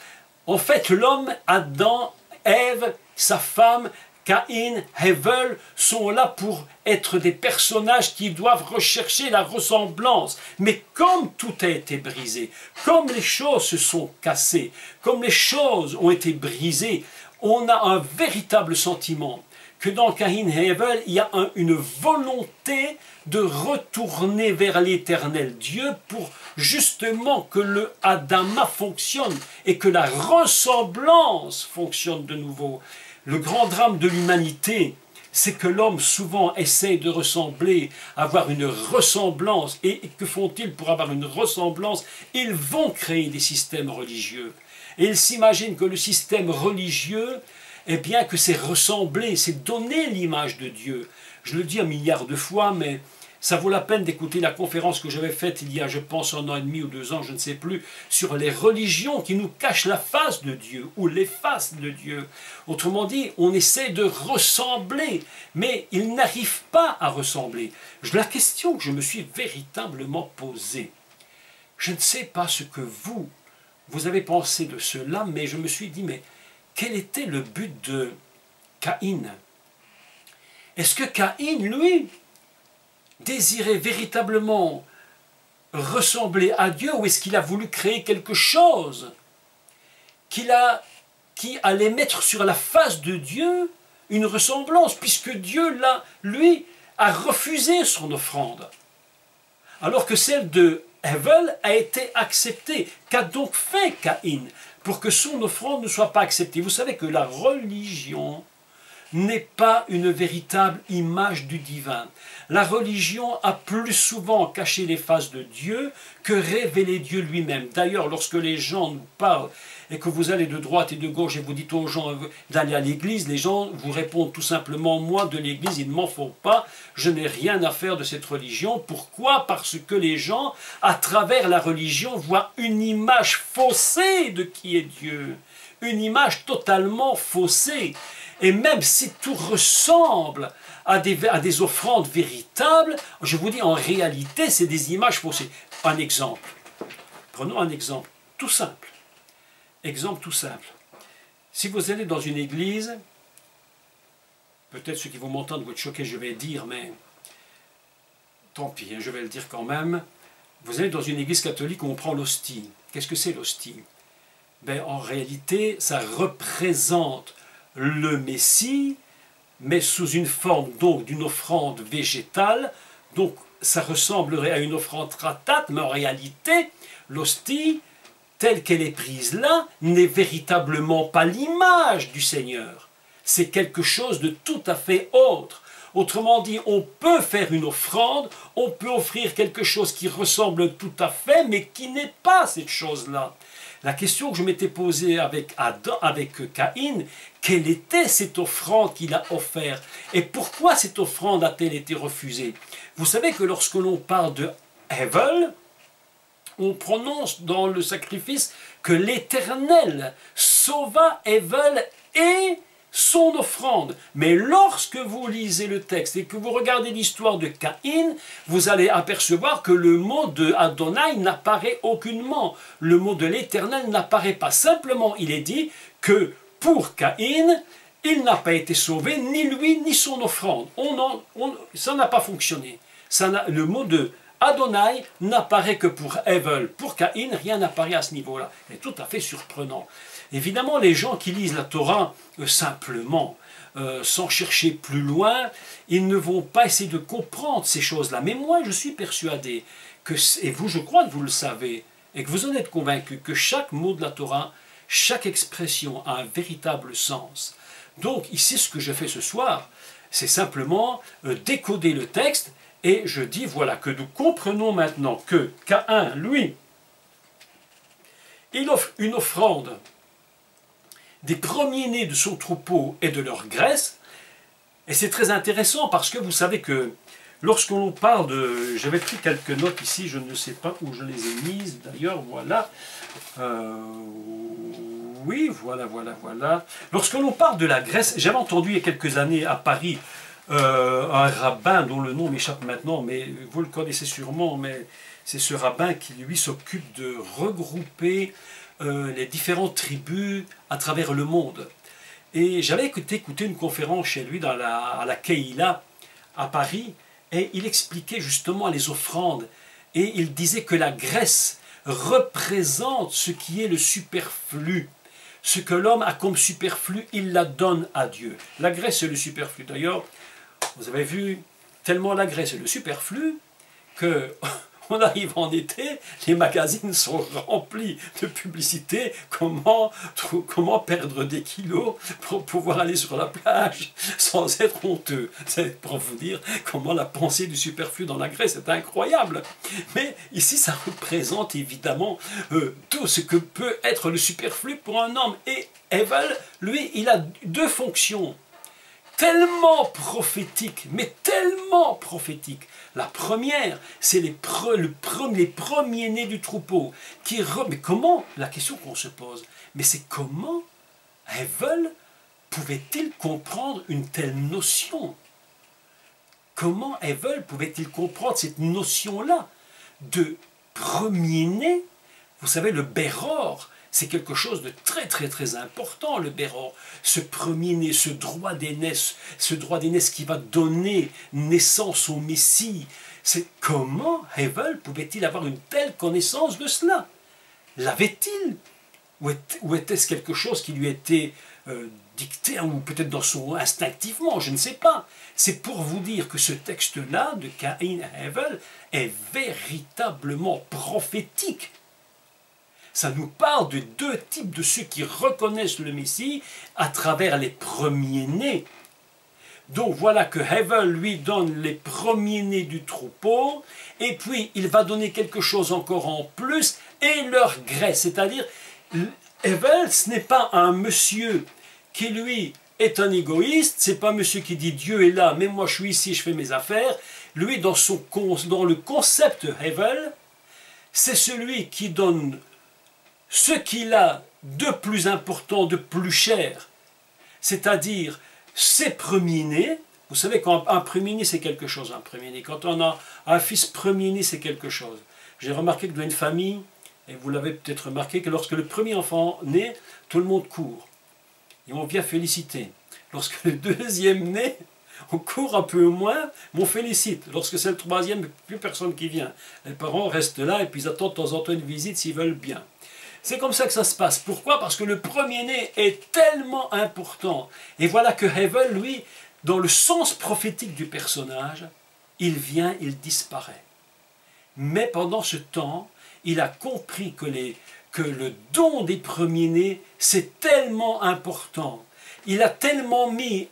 en fait l'homme, Adam, Ève, sa femme, Caïn, Hevel sont là pour être des personnages qui doivent rechercher la ressemblance. Mais comme tout a été brisé, comme les choses se sont cassées, comme les choses ont été brisées, on a un véritable sentiment que dans Caïn et Abel, il y a une volonté de retourner vers l'Éternel Dieu pour justement que le Adama fonctionne et que la ressemblance fonctionne de nouveau. Le grand drame de l'humanité, c'est que l'homme souvent essaie de ressembler, avoir une ressemblance. Et que font-ils pour avoir une ressemblance? Ils vont créer des systèmes religieux. Et ils s'imaginent que le système religieux, eh bien que c'est ressembler, c'est donner l'image de Dieu. Je le dis un milliard de fois, mais ça vaut la peine d'écouter la conférence que j'avais faite il y a, je pense, 1 an et demi ou 2 ans, je ne sais plus, sur les religions qui nous cachent la face de Dieu, ou les faces de Dieu. Autrement dit, on essaie de ressembler, mais il n'arrive pas à ressembler. La question que je me suis véritablement posée, je ne sais pas ce que vous avez pensé de cela, mais je me suis dit, mais quel était le but de Caïn? Est-ce que Caïn, lui, désirait véritablement ressembler à Dieu, ou est-ce qu'il a voulu créer quelque chose qui allait mettre sur la face de Dieu une ressemblance, puisque Dieu, là, lui, a refusé son offrande, alors que celle de Abel a été acceptée. Qu'a donc fait Caïn pour que son offrande ne soit pas acceptée? Vous savez que la religion n'est pas une véritable image du divin. La religion a plus souvent caché les faces de Dieu que révélé Dieu lui-même. D'ailleurs, lorsque les gens nous parlent et que vous allez de droite et de gauche et vous dites aux gens d'aller à l'église, les gens vous répondent tout simplement, moi de l'église, il ne m'en faut pas, je n'ai rien à faire de cette religion. Pourquoi? Parce que les gens, à travers la religion, voient une image faussée de qui est Dieu. Une image totalement faussée. Et même si tout ressemble à des offrandes véritables, je vous dis, en réalité, c'est des images faussées. Un exemple. Prenons un exemple tout simple. Exemple tout simple. Si vous allez dans une église, peut-être ceux qui vont m'entendre vont être choqués, je vais dire, mais tant pis, je vais le dire quand même. Vous allez dans une église catholique où on prend l'hostie. Qu'est-ce que c'est l'hostie? Ben, en réalité, ça représente le Messie, mais sous une forme donc d'une offrande végétale. Donc ça ressemblerait à une offrande ratate, mais en réalité, l'hostie, telle qu'elle est prise là, n'est véritablement pas l'image du Seigneur. C'est quelque chose de tout à fait autre. Autrement dit, on peut faire une offrande, on peut offrir quelque chose qui ressemble tout à fait, mais qui n'est pas cette chose-là. La question que je m'étais posée avec Caïn, quelle était cette offrande qu'il a offerte? Et pourquoi cette offrande a-t-elle été refusée? Vous savez que lorsque l'on parle de Abel, on prononce dans le sacrifice que l'Éternel sauva Abel et son offrande. Mais lorsque vous lisez le texte et que vous regardez l'histoire de Caïn, vous allez apercevoir que le mot de Adonai n'apparaît aucunement. Le mot de l'Éternel n'apparaît pas. Simplement, il est dit que pour Caïn, il n'a pas été sauvé, ni lui, ni son offrande. Ça n'a pas fonctionné. Le mot de Adonai n'apparaît que pour Abel. Pour Caïn, rien n'apparaît à ce niveau-là. C'est tout à fait surprenant. Évidemment, les gens qui lisent la Torah simplement, sans chercher plus loin, ils ne vont pas essayer de comprendre ces choses-là. Mais moi, je suis persuadé, et vous, je crois que vous le savez, et que vous en êtes convaincus, que chaque mot de la Torah, chaque expression a un véritable sens. Donc, ici, ce que je fais ce soir, c'est simplement décoder le texte, et je dis, voilà, que nous comprenons maintenant que Caïn, lui, il offre une offrande des premiers-nés de son troupeau et de leur graisse. Et c'est très intéressant parce que vous savez que lorsque l'on parle de... J'avais pris quelques notes ici, je ne sais pas où je les ai mises, d'ailleurs, voilà. Oui, voilà. Lorsque l'on parle de la graisse, j'avais entendu il y a quelques années à Paris un rabbin dont le nom m'échappe maintenant, mais vous le connaissez sûrement, mais c'est ce rabbin qui, lui, s'occupe de regrouper les différentes tribus à travers le monde. Et j'avais écouté une conférence chez lui à la Keïla à Paris, et il expliquait justement les offrandes, et il disait que la graisse représente ce qui est le superflu. ce que l'homme a comme superflu, il la donne à Dieu. La graisse, c'est le superflu. D'ailleurs, vous avez vu, tellement la graisse est le superflu, que on arrive en été, les magazines sont remplis de publicités, comment perdre des kilos pour pouvoir aller sur la plage sans être honteux. C'est pour vous dire comment la pensée du superflu dans la graisse est incroyable. Mais ici, ça représente évidemment tout ce que peut être le superflu pour un homme. Et Hevel, lui, il a deux fonctions tellement prophétiques, mais tellement prophétiques. La première, c'est les premiers-nés du troupeau. Mais comment? La question qu'on se pose, mais c'est comment Hevel pouvait-il comprendre une telle notion? Comment Hevel pouvait-il comprendre cette notion-là de premier-né? Vous savez, le Béror, c'est quelque chose de très très très important, le Béror. Ce premier-né, ce droit d'aînesse qui va donner naissance au Messie. C'est comment Hevel pouvait-il avoir une telle connaissance de cela? L'avait-il? Ou était-ce quelque chose qui lui était dicté, ou peut-être instinctivement, je ne sais pas. C'est pour vous dire que ce texte-là, de Caïn et Hevel, est véritablement prophétique. Ça nous parle de deux types de ceux qui reconnaissent le Messie à travers les premiers-nés. Donc voilà que Hevel lui donne les premiers-nés du troupeau, et puis il va donner quelque chose encore en plus, et leur graisse. C'est-à-dire, Hevel, ce n'est pas un monsieur qui lui est un égoïste, c'est pas un monsieur qui dit Dieu est là, mais moi je suis ici, je fais mes affaires. Lui, dans le concept Hevel, c'est celui qui donne ce qu'il a de plus important, de plus cher, c'est-à-dire ses premiers-nés. Vous savez, quand un premier-né, c'est quelque chose, un premier-né. Quand on a un fils premier-né, c'est quelque chose. J'ai remarqué que dans une famille, et vous l'avez peut-être remarqué, que lorsque le premier enfant naît, tout le monde court. Et on vient féliciter. Lorsque le deuxième naît, on court un peu moins, mais on félicite. Lorsque c'est le troisième, plus personne qui vient. Les parents restent là et puis ils attendent de temps en temps une visite s'ils veulent bien. C'est comme ça que ça se passe. Pourquoi? Parce que le premier-né est tellement important. Et voilà que Hevel, lui, dans le sens prophétique du personnage, il vient, il disparaît. Mais pendant ce temps, il a compris que le don des premiers-nés, c'est tellement important. Il a tellement mis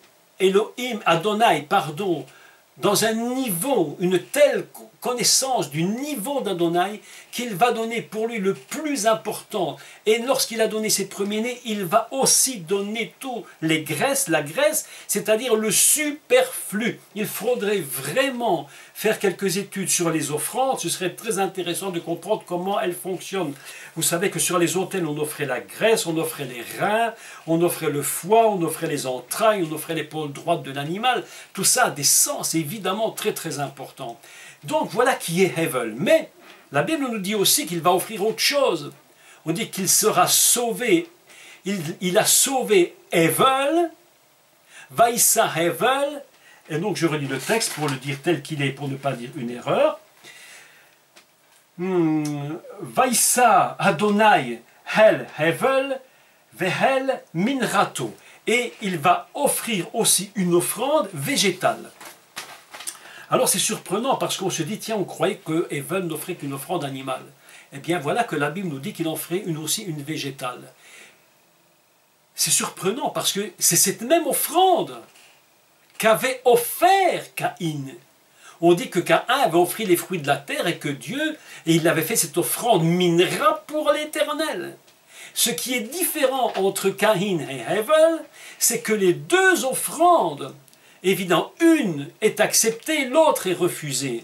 Adonai, dans un niveau, une telle connaissance du niveau d'Adonai qu'il va donner pour lui le plus important. Et lorsqu'il a donné ses premiers-nés, il va aussi donner tous les graisses, la graisse, c'est-à-dire le superflu. Il faudrait vraiment faire quelques études sur les offrandes. Ce serait très intéressant de comprendre comment elles fonctionnent. Vous savez que sur les autels, on offrait la graisse, on offrait les reins, on offrait le foie, on offrait les entrailles, on offrait l'épaule droite de l'animal. Tout ça a des sens évidemment très très importants. Donc voilà qui est Hevel. Mais la Bible nous dit aussi qu'il va offrir autre chose. On dit qu'il sera sauvé. Il a sauvé Hevel, Vaïssa Hevel, et donc je relis le texte pour le dire tel qu'il est, pour ne pas dire une erreur. Vaïssa Adonai Hel Hevel, Vehel Minrato. Et il va offrir aussi une offrande végétale. Alors c'est surprenant parce qu'on se dit, tiens, on croyait que Hevel n'offrait qu'une offrande animale. Eh bien voilà que la Bible nous dit qu'il en ferait aussi une végétale. C'est surprenant parce que c'est cette même offrande qu'avait offert Caïn. On dit que Caïn avait offert les fruits de la terre et que Dieu, et il avait fait cette offrande minera pour l'Éternel. Ce qui est différent entre Caïn et Hevel, c'est que les deux offrandes, évidemment, une est acceptée, l'autre est refusée.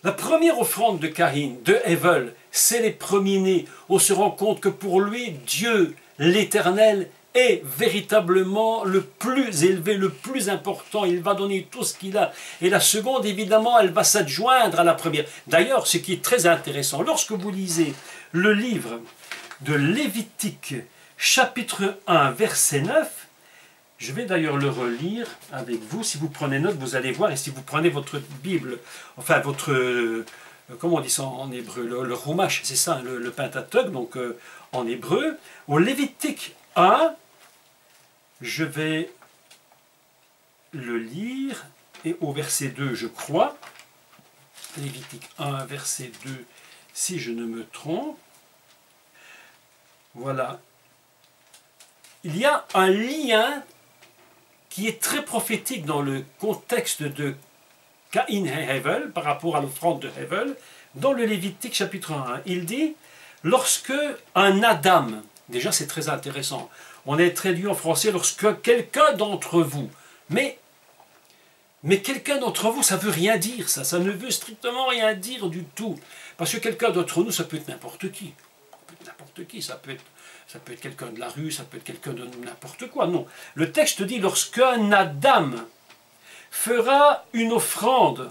La première offrande de Caïn, de Hevel, c'est les premiers-nés. On se rend compte que pour lui, Dieu, l'Éternel, est véritablement le plus élevé, le plus important. Il va donner tout ce qu'il a. Et la seconde, évidemment, elle va s'adjoindre à la première. D'ailleurs, ce qui est très intéressant, lorsque vous lisez le livre de Lévitique, chapitre 1, verset 9, je vais d'ailleurs le relire avec vous. Si vous prenez note, vous allez voir, et si vous prenez votre Bible, enfin votre comment on dit ça en hébreu, le Chumash, c'est ça, le Pentateuque, donc en hébreu. Au Lévitique 1, je vais le lire, et au verset 2, je crois, Lévitique 1, verset 2, si je ne me trompe, voilà. Il y a un lien qui est très prophétique dans le contexte de Caïn et Hevel, par rapport à l'offrande de Hevel, dans le Lévitique chapitre 1. Il dit, lorsque un Adam, déjà c'est très intéressant, on est traduit en français, lorsque quelqu'un d'entre vous, mais quelqu'un d'entre vous, ça ne veut rien dire, ça ne veut strictement rien dire du tout, parce que quelqu'un d'entre nous, ça peut être n'importe qui, ça peut être quelqu'un de la rue, ça peut être quelqu'un de n'importe quoi, non. Le texte dit, lorsqu'un Adam fera une offrande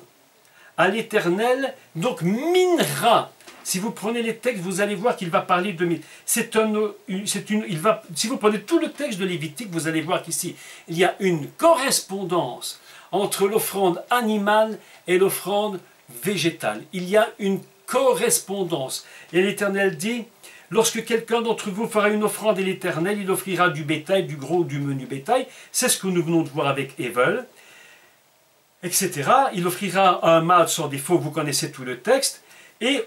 à l'Éternel, donc minera. Si vous prenez les textes, vous allez voir qu'il va parler de mine. Si vous prenez tout le texte de Lévitique, vous allez voir qu'ici, il y a une correspondance entre l'offrande animale et l'offrande végétale. Il y a une correspondance. Et l'Éternel dit, lorsque quelqu'un d'entre vous fera une offrande à l'Éternel, il offrira du bétail, du gros ou du menu bétail. C'est ce que nous venons de voir avec Hevel, etc. Il offrira un mâle sans défaut, vous connaissez tout le texte. Et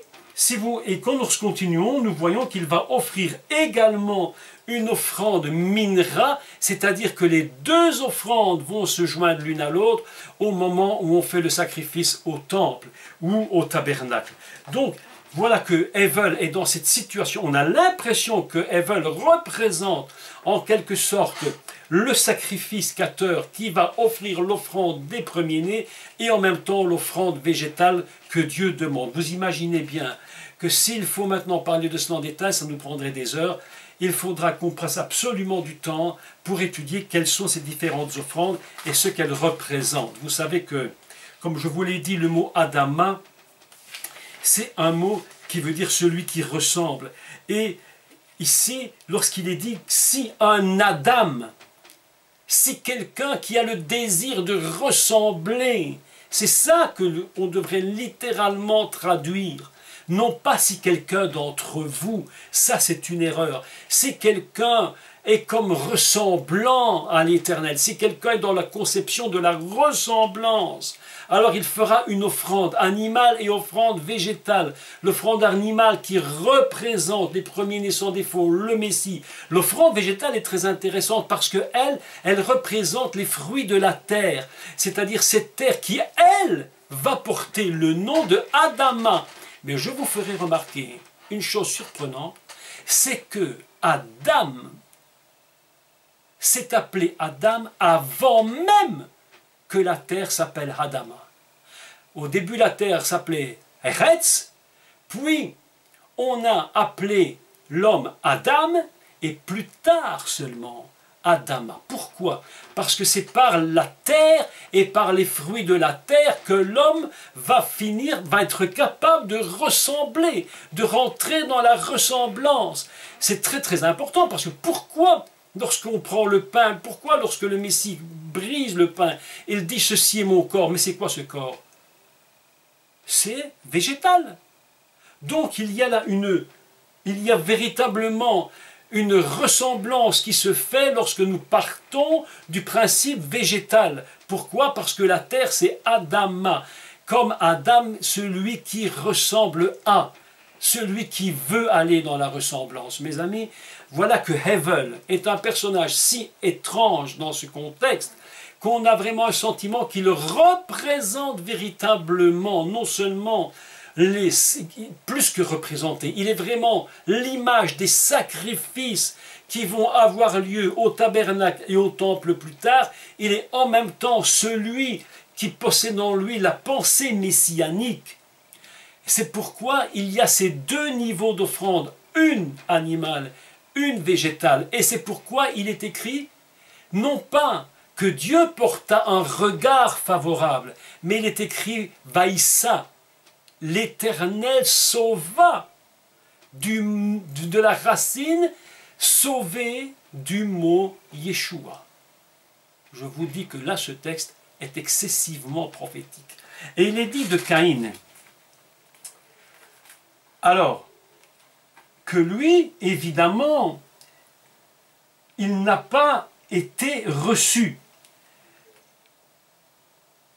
quand nous continuons, nous voyons qu'il va offrir également une offrande minra, c'est-à-dire que les deux offrandes vont se joindre l'une à l'autre au moment où on fait le sacrifice au temple ou au tabernacle. Donc, voilà que Hevel est dans cette situation. On a l'impression que Hevel représente en quelque sorte le sacrificateur qui va offrir l'offrande des premiers-nés et en même temps l'offrande végétale que Dieu demande. Vous imaginez bien que s'il faut maintenant parler de cela en détail, ça nous prendrait des heures. Il faudra qu'on passe absolument du temps pour étudier quelles sont ces différentes offrandes et ce qu'elles représentent. Vous savez que, comme je vous l'ai dit, le mot Adama, c'est un mot qui veut dire celui qui ressemble. Et ici, lorsqu'il est dit, si un Adam, si quelqu'un qui a le désir de ressembler, c'est ça qu'on devrait littéralement traduire. Non pas si quelqu'un d'entre vous, ça c'est une erreur. Si quelqu'un est comme ressemblant à l'Éternel, si quelqu'un est dans la conception de la ressemblance, alors il fera une offrande animale et offrande végétale. L'offrande animale qui représente les premiers-nés sans défaut, le Messie. L'offrande végétale est très intéressante parce qu'elle représente les fruits de la terre. C'est-à-dire cette terre qui, elle, va porter le nom de Adama. Mais je vous ferai remarquer une chose surprenante, c'est que Adam s'est appelé Adam avant même que la terre s'appelle Adama. Au début, la terre s'appelait Eretz, puis on a appelé l'homme Adam, et plus tard seulement Adama. Pourquoi? Parce que c'est par la terre et par les fruits de la terre que l'homme va être capable de ressembler, de rentrer dans la ressemblance. C'est très très important parce que pourquoi lorsqu'on prend le pain, pourquoi lorsque le Messie brise le pain, il dit ceci est mon corps, mais c'est quoi ce corps? C'est végétal. Donc il y a véritablement une ressemblance qui se fait lorsque nous partons du principe végétal. Pourquoi? Parce que la terre, c'est Adama. Comme Adam, celui qui ressemble à, celui qui veut aller dans la ressemblance. Mes amis, voilà que Hevel est un personnage si étrange dans ce contexte qu'on a vraiment un sentiment qu'il représente véritablement, non seulement plus que représenté, il est vraiment l'image des sacrifices qui vont avoir lieu au tabernacle et au temple plus tard. Il est en même temps celui qui possède en lui la pensée messianique. C'est pourquoi il y a ces deux niveaux d'offrande, une animale, une végétale. Et c'est pourquoi il est écrit, non pas que Dieu porta un regard favorable, mais il est écrit « Vaïssa ». L'Éternel sauva de la racine, sauvé du mot Yeshua. Je vous dis que là, ce texte est excessivement prophétique. Et il est dit de Caïn, Alors, que lui, évidemment, il n'a pas été reçu.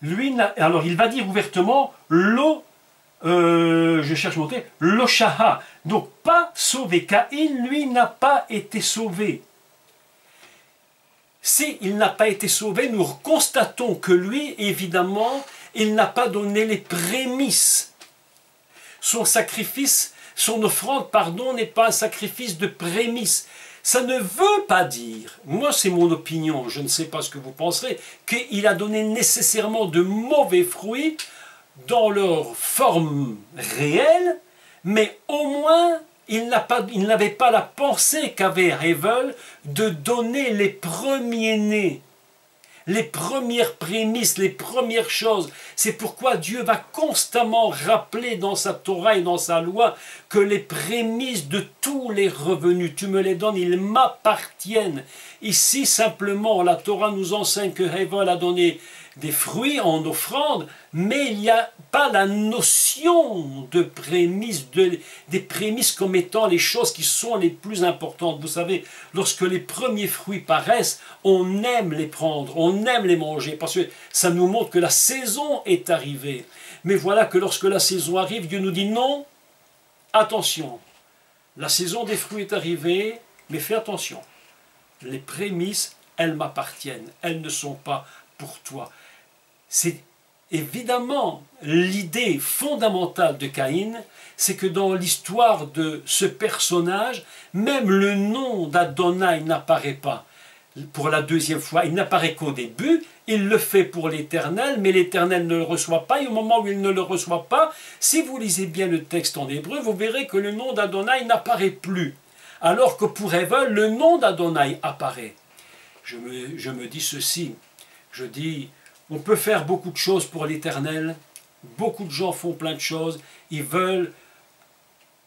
Lui, alors il va dire ouvertement je cherche mon texte, l'oshaha, donc pas sauvé. Caïn, lui, n'a pas été sauvé. Si il n'a pas été sauvé, nous constatons que lui, évidemment, il n'a pas donné les prémices. Son sacrifice, son offrande, pardon, n'est pas un sacrifice de prémices. Ça ne veut pas dire, moi c'est mon opinion, je ne sais pas ce que vous penserez, qu'il a donné nécessairement de mauvais fruits dans leur forme réelle, mais au moins il n'avait pas la pensée qu'avait Hevel de donner les premiers-nés, les premières prémices, les premières choses. C'est pourquoi Dieu va constamment rappeler dans sa Torah et dans sa loi que les prémices de tous les revenus, tu me les donnes, ils m'appartiennent. Ici, simplement, la Torah nous enseigne que Hevel a donné des fruits en offrande, mais il n'y a pas la notion de prémices, des prémices comme étant les choses qui sont les plus importantes. Vous savez, lorsque les premiers fruits paraissent, on aime les prendre, on aime les manger, parce que ça nous montre que la saison est arrivée. Mais voilà que lorsque la saison arrive, Dieu nous dit non, attention, la saison des fruits est arrivée, mais fais attention, les prémices, elles m'appartiennent, elles ne sont pas pour toi. C'est évidemment l'idée fondamentale de Caïn, c'est que dans l'histoire de ce personnage, même le nom d'Adonai n'apparaît pas pour la deuxième fois. Il n'apparaît qu'au début, il le fait pour l'Éternel, mais l'Éternel ne le reçoit pas, et au moment où il ne le reçoit pas, si vous lisez bien le texte en hébreu, vous verrez que le nom d'Adonai n'apparaît plus, alors que pour Hevel, le nom d'Adonai apparaît. Je me dis ceci, je dis, on peut faire beaucoup de choses pour l'Éternel, beaucoup de gens font plein de choses, ils veulent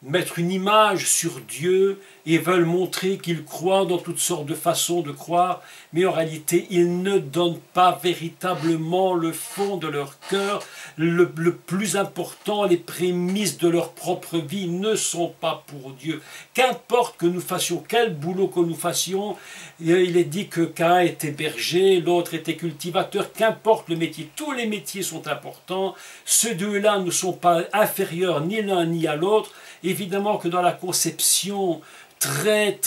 mettre une image sur Dieu, ils veulent montrer qu'ils croient dans toutes sortes de façons de croire, mais en réalité, ils ne donnent pas véritablement le fond de leur cœur, le plus important, les prémices de leur propre vie ne sont pas pour Dieu. Qu'importe que nous fassions, quel boulot que nous fassions, il est dit que Caïn était berger, l'autre était cultivateur, qu'importe le métier, tous les métiers sont importants, ces deux-là ne sont pas inférieurs ni l'un ni à l'autre. Évidemment que dans la conception très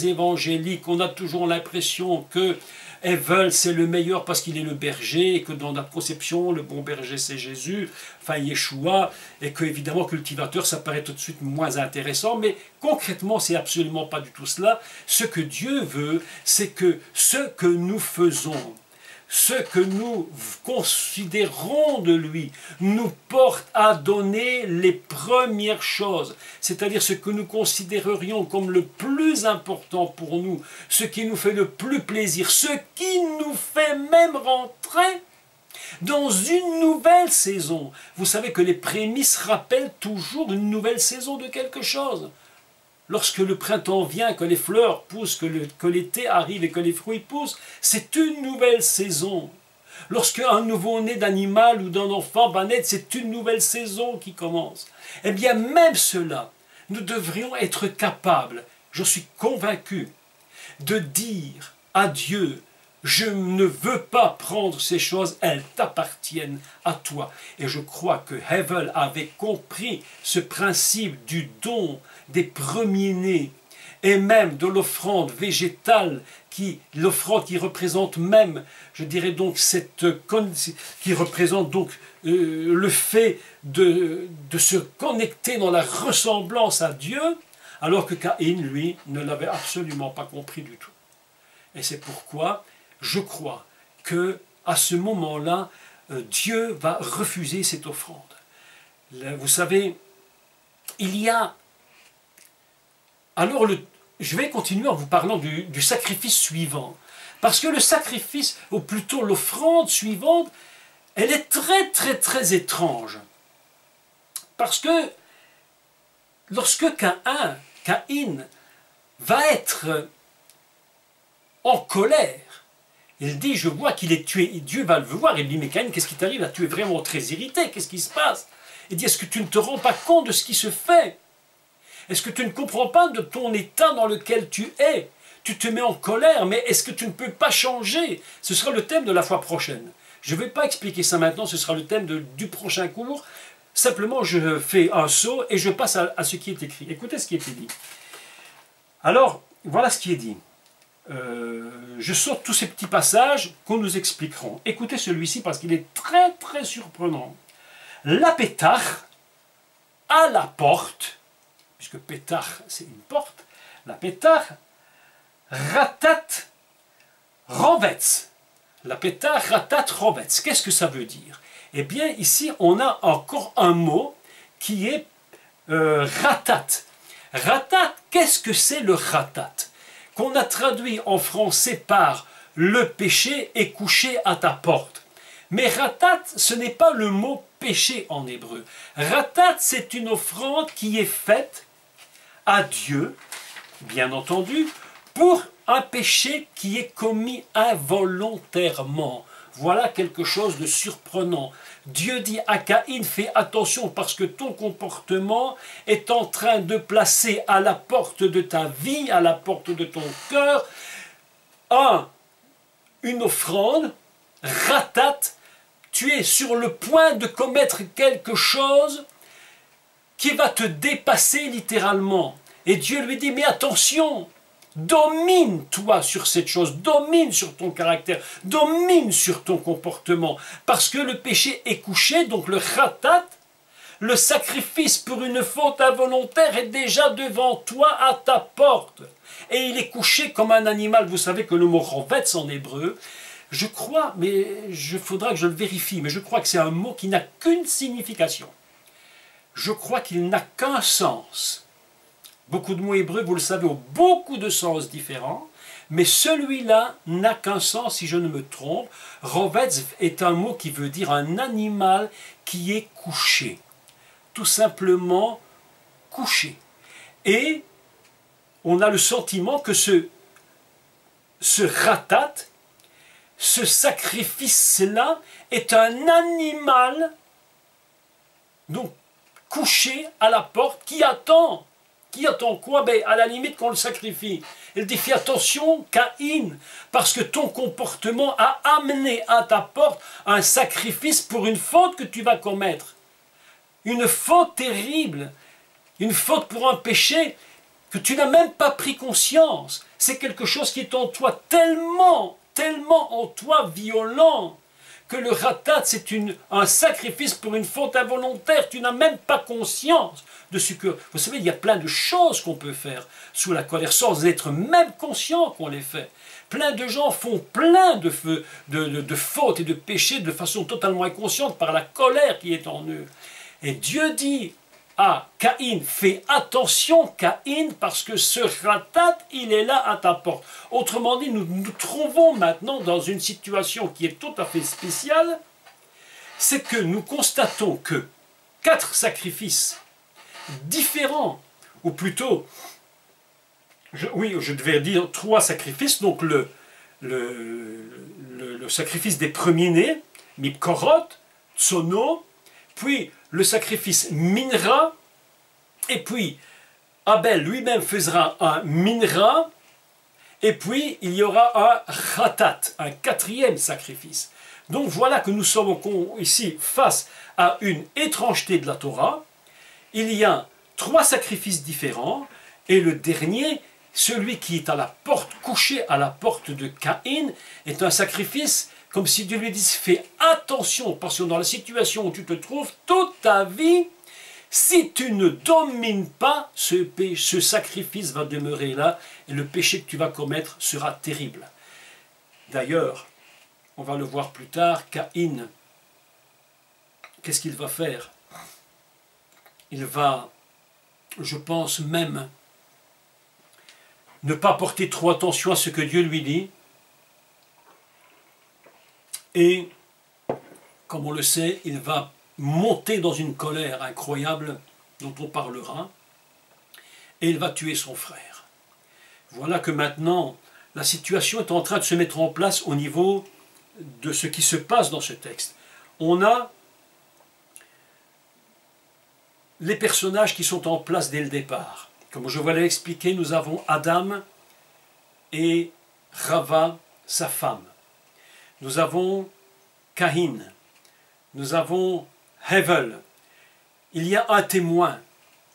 évangélique, on a toujours l'impression que Hevel c'est le meilleur parce qu'il est le berger, et que dans notre conception, le bon berger c'est Jésus, enfin Yeshua, et que évidemment cultivateur ça paraît tout de suite moins intéressant, mais concrètement c'est absolument pas du tout cela. Ce que Dieu veut, c'est que ce que nous faisons, ce que nous considérons de lui, nous porte à donner les premières choses, c'est-à-dire ce que nous considérerions comme le plus important pour nous, ce qui nous fait le plus plaisir, ce qui nous fait même rentrer dans une nouvelle saison. Vous savez que les prémices rappellent toujours une nouvelle saison de quelque chose. Lorsque le printemps vient, que les fleurs poussent, que l'été arrive et que les fruits poussent, c'est une nouvelle saison. Lorsque un nouveau-né d'animal ou d'un enfant va naître, c'est une nouvelle saison qui commence. Eh bien, même cela, nous devrions être capables, je suis convaincu, de dire à Dieu, je ne veux pas prendre ces choses, elles t'appartiennent à toi. Et je crois que Hevel avait compris ce principe du don des premiers-nés et même de l'offrande végétale, l'offrande qui représente même, je dirais donc, qui représente donc le fait de se connecter dans la ressemblance à Dieu, alors que Caïn, lui, ne l'avait absolument pas compris du tout. Et c'est pourquoi je crois que à ce moment-là, Dieu va refuser cette offrande. Vous savez, il y a... Alors, je vais continuer en vous parlant du sacrifice suivant. Parce que le sacrifice, ou plutôt l'offrande suivante, elle est très étrange. Parce que lorsque Caïn va être en colère, il dit, je vois qu'il est tué, et Dieu va le voir, il dit, mais Caïn, qu'est-ce qui t'arrive là? Tu es vraiment très irrité, qu'est-ce qui se passe? Il dit, est-ce que tu ne te rends pas compte de ce qui se fait? Est-ce que tu ne comprends pas de ton état dans lequel tu es? Tu te mets en colère, mais est-ce que tu ne peux pas changer? Ce sera le thème de la fois prochaine. Je ne vais pas expliquer ça maintenant, ce sera le thème du prochain cours. Simplement, je fais un saut et je passe à ce qui est écrit. Écoutez ce qui est dit. Alors, voilà ce qui est dit. Je saute tous ces petits passages qu'on nous expliqueront. Écoutez celui-ci parce qu'il est très très surprenant. La pétach à la porte, puisque pétach c'est une porte, la pétach ratat rovetz. La pétach ratat rovetz. Qu'est-ce que ça veut dire? Eh bien ici on a encore un mot qui est ratat. Ratat, qu'est-ce que c'est le ratat? Qu'on a traduit en français par « le péché est couché à ta porte ». Mais ratat, ce n'est pas le mot péché en hébreu. Ratat, c'est une offrande qui est faite à Dieu, bien entendu, pour un péché qui est commis involontairement. Voilà quelque chose de surprenant. Dieu dit à Caïn, fais attention parce que ton comportement est en train de placer à la porte de ta vie, à la porte de ton cœur, une offrande, ratat, tu es sur le point de commettre quelque chose qui va te dépasser littéralement. Et Dieu lui dit, mais attention, domine-toi sur cette chose, domine sur ton caractère, domine sur ton comportement, parce que le péché est couché, donc le ratat, le sacrifice pour une faute involontaire est déjà devant toi à ta porte. Et il est couché comme un animal, vous savez que le mot rovetz en hébreu, je crois, mais il faudra que je le vérifie, mais je crois que c'est un mot qui n'a qu'une signification. Je crois qu'il n'a qu'un sens. Beaucoup de mots hébreux, vous le savez, ont beaucoup de sens différents, mais celui-là n'a qu'un sens, si je ne me trompe. Rovetz est un mot qui veut dire un animal qui est couché. Tout simplement couché. Et on a le sentiment que ce ratat, ce sacrifice-là, est un animal donc couché à la porte qui attend. Qui attend quoi? Ben, à la limite qu'on le sacrifie. Il dit, fais attention, Caïn, parce que ton comportement a amené à ta porte un sacrifice pour une faute que tu vas commettre. Une faute terrible. Une faute pour un péché que tu n'as même pas pris conscience. C'est quelque chose qui est en toi tellement en toi violent, que le ratat, c'est un sacrifice pour une faute involontaire. Tu n'as même pas conscience de ce que... Vous savez, il y a plein de choses qu'on peut faire sous la colère, sans être même conscient qu'on les fait. Plein de gens font plein de fautes et de péchés de façon totalement inconsciente par la colère qui est en eux. Et Dieu dit à Caïn, fais attention Caïn, parce que ce ratat, il est là à ta porte. Autrement dit, nous nous trouvons maintenant dans une situation qui est tout à fait spéciale, c'est que nous constatons que 4 sacrifices différents, ou plutôt, je devais dire 3 sacrifices, donc le sacrifice des premiers-nés, Mipkorot, Tsono, puis le sacrifice Minra, et puis Abel lui-même fera un Minra, et puis il y aura un Ratat, un 4e sacrifice. Donc voilà que nous sommes ici face à une étrangeté de la Torah. Il y a 3 sacrifices différents, et le dernier, celui qui est à la porte, couché à la porte de Caïn, est un sacrifice comme si Dieu lui dise, fais attention, parce que dans la situation où tu te trouves, toute ta vie, si tu ne domines pas, ce sacrifice va demeurer là, et le péché que tu vas commettre sera terrible. D'ailleurs, on va le voir plus tard, Caïn, qu'est-ce qu'il va faire? Il va, je pense même, ne pas porter trop attention à ce que Dieu lui dit, et, comme on le sait, il va monter dans une colère incroyable, dont on parlera, et il va tuer son frère. Voilà que maintenant, la situation est en train de se mettre en place au niveau de ce qui se passe dans ce texte. On a les personnages qui sont en place dès le départ. Comme je vous l'ai expliqué, nous avons Adam et Rava, sa femme. Nous avons Caïn. Nous avons Hevel. Il y a un témoin.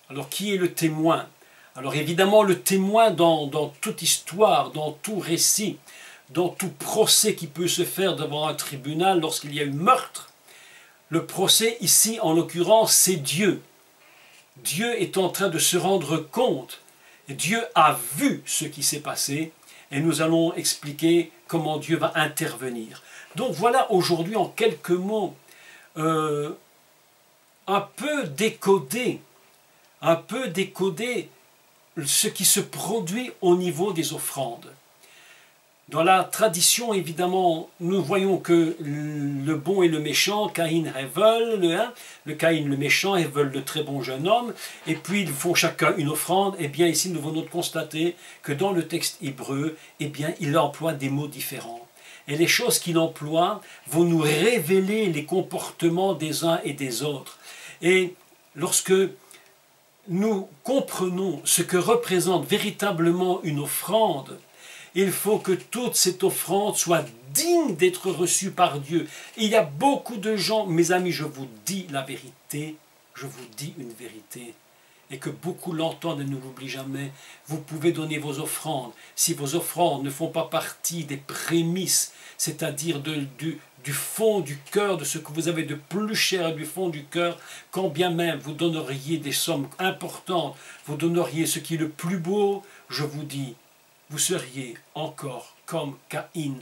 Alors qui est le témoin? Alors évidemment le témoin dans toute histoire, dans tout récit, dans tout procès qui peut se faire devant un tribunal lorsqu'il y a eu meurtre, le procès ici en l'occurrence c'est Dieu. Dieu est en train de se rendre compte. Dieu a vu ce qui s'est passé et nous allons expliquer comment Dieu va intervenir. Donc voilà aujourd'hui en quelques mots un peu décoder ce qui se produit au niveau des offrandes. Dans la tradition, évidemment, nous voyons que le bon et le méchant, Caïn et Hevel, le Caïn le méchant, Hevel le très bon jeune homme, et puis ils font chacun une offrande. Et bien ici, nous venons de constater que dans le texte hébreu, eh bien, il emploie des mots différents. Et les choses qu'il emploie vont nous révéler les comportements des uns et des autres. Et lorsque nous comprenons ce que représente véritablement une offrande, il faut que toute cette offrande soit digne d'être reçue par Dieu. Il y a beaucoup de gens, mes amis, je vous dis la vérité, je vous dis une vérité, et que beaucoup l'entendent et ne l'oublient jamais. Vous pouvez donner vos offrandes. Si vos offrandes ne font pas partie des prémices, c'est-à-dire du fond du cœur, de ce que vous avez de plus cher du fond du cœur, quand bien même vous donneriez des sommes importantes, vous donneriez ce qui est le plus beau, je vous dis, vous seriez encore comme Caïn,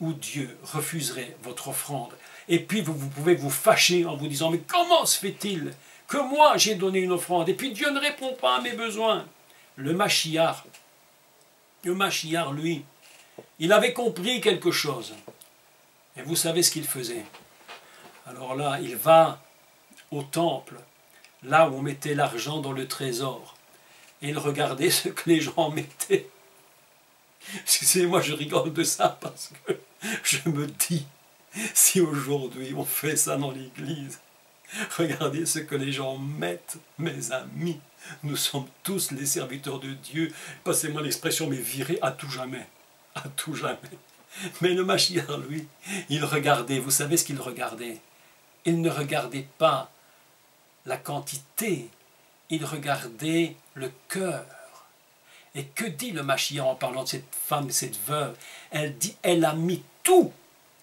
où Dieu refuserait votre offrande. Et puis vous pouvez vous fâcher en vous disant, mais comment se fait-il que moi j'ai donné une offrande et puis Dieu ne répond pas à mes besoins? Le Mashiach, lui, il avait compris quelque chose. Et vous savez ce qu'il faisait. Alors là, il va au temple, là où on mettait l'argent dans le trésor, et il regardait ce que les gens mettaient. Excusez-moi, je rigole de ça parce que je me dis, si aujourd'hui on fait ça dans l'église, regardez ce que les gens mettent, mes amis. Nous sommes tous les serviteurs de Dieu. Passez-moi l'expression, mais virés à tout jamais. À tout jamais. Mais le Mashiach, lui, il regardait. Vous savez ce qu'il regardait? Il ne regardait pas la quantité. Il regardait le cœur. Et que dit le Mashiach en parlant de cette femme, cette veuve? Elle dit, elle a mis tout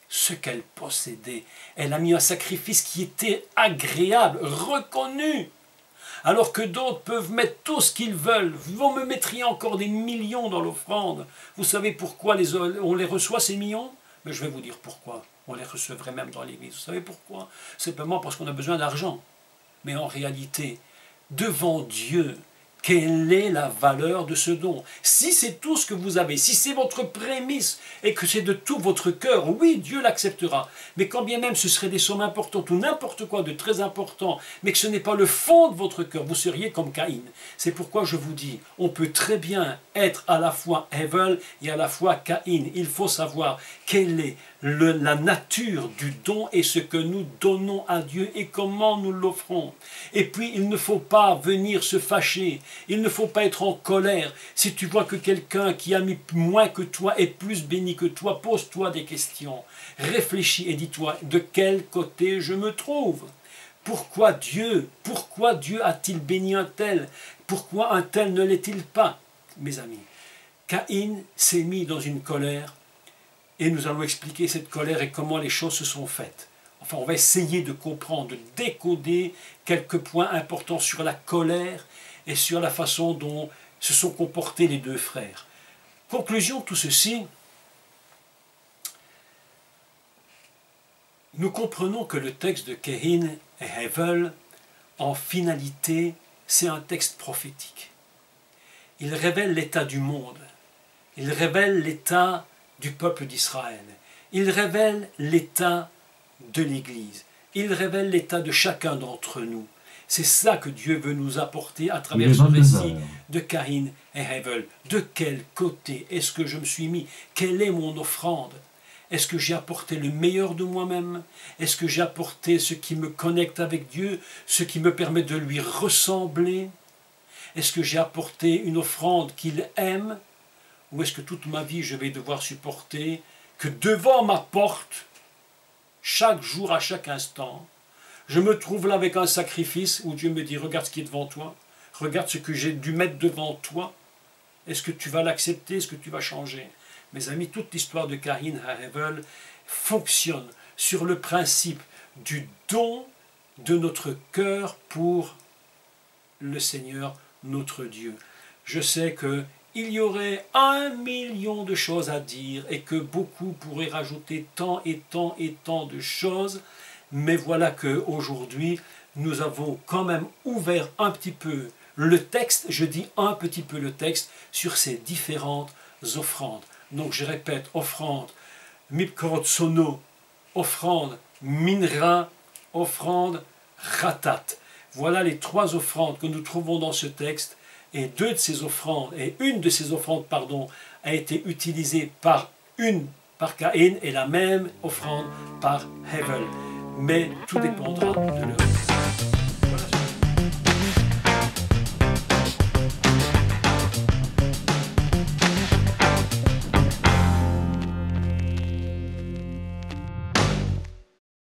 ce qu'elle possédait. Elle a mis un sacrifice qui était agréable, reconnu. Alors que d'autres peuvent mettre tout ce qu'ils veulent. Vous me mettriez encore des millions dans l'offrande. Vous savez pourquoi on les reçoit ces millions? Mais je vais vous dire pourquoi. On les recevrait même dans l'église. Vous savez pourquoi? Simplement parce qu'on a besoin d'argent. Mais en réalité, devant Dieu, quelle est la valeur de ce don? Si c'est tout ce que vous avez, si c'est votre prémisse et que c'est de tout votre cœur, oui, Dieu l'acceptera. Mais quand bien même ce serait des sommes importantes ou n'importe quoi de très important, mais que ce n'est pas le fond de votre cœur, vous seriez comme Caïn. C'est pourquoi je vous dis, on peut très bien être à la fois Hevel et à la fois Caïn. Il faut savoir quelle est la nature du don et ce que nous donnons à Dieu et comment nous l'offrons. Et puis il ne faut pas venir se fâcher, il ne faut pas être en colère. Si tu vois que quelqu'un qui a mis moins que toi est plus béni que toi, pose-toi des questions, réfléchis et dis-toi de quel côté je me trouve. Pourquoi Dieu a-t-il béni un tel? Pourquoi un tel ne l'est-il pas? Mes amis, Caïn s'est mis dans une colère. Et nous allons expliquer cette colère et comment les choses se sont faites. Enfin, on va essayer de comprendre, de décoder quelques points importants sur la colère et sur la façon dont se sont comportés les deux frères. Conclusion de tout ceci, nous comprenons que le texte de Caïn et Hevel, en finalité, c'est un texte prophétique. Il révèle l'état du monde. Il révèle l'état du peuple d'Israël. Il révèle l'état de l'Église. Il révèle l'état de chacun d'entre nous. C'est ça que Dieu veut nous apporter à travers ce récit de Caïn et Hevel. De quel côté est-ce que je me suis mis? Quelle est mon offrande? Est-ce que j'ai apporté le meilleur de moi-même? Est-ce que j'ai apporté ce qui me connecte avec Dieu, ce qui me permet de lui ressembler? Est-ce que j'ai apporté une offrande qu'il aime? Ou est-ce que toute ma vie je vais devoir supporter que devant ma porte, chaque jour, à chaque instant, je me trouve là avec un sacrifice où Dieu me dit, regarde ce qui est devant toi, regarde ce que j'ai dû mettre devant toi. Est-ce que tu vas l'accepter? Est-ce que tu vas changer? Mes amis, toute l'histoire de Caïn et Abel fonctionne sur le principe du don de notre cœur pour le Seigneur, notre Dieu. Je sais qu'il y aurait 1 million de choses à dire et que beaucoup pourraient rajouter tant et tant et tant de choses, mais voilà qu'aujourd'hui, nous avons quand même ouvert un petit peu le texte, je dis un petit peu le texte, sur ces différentes offrandes. Donc je répète, offrande Mipkorot Sono, offrande Minra, offrande Ratat. Voilà les 3 offrandes que nous trouvons dans ce texte, et une de ces offrandes, pardon, a été utilisée par Caïn et la même offrande par Hevel. Mais tout dépendra de leur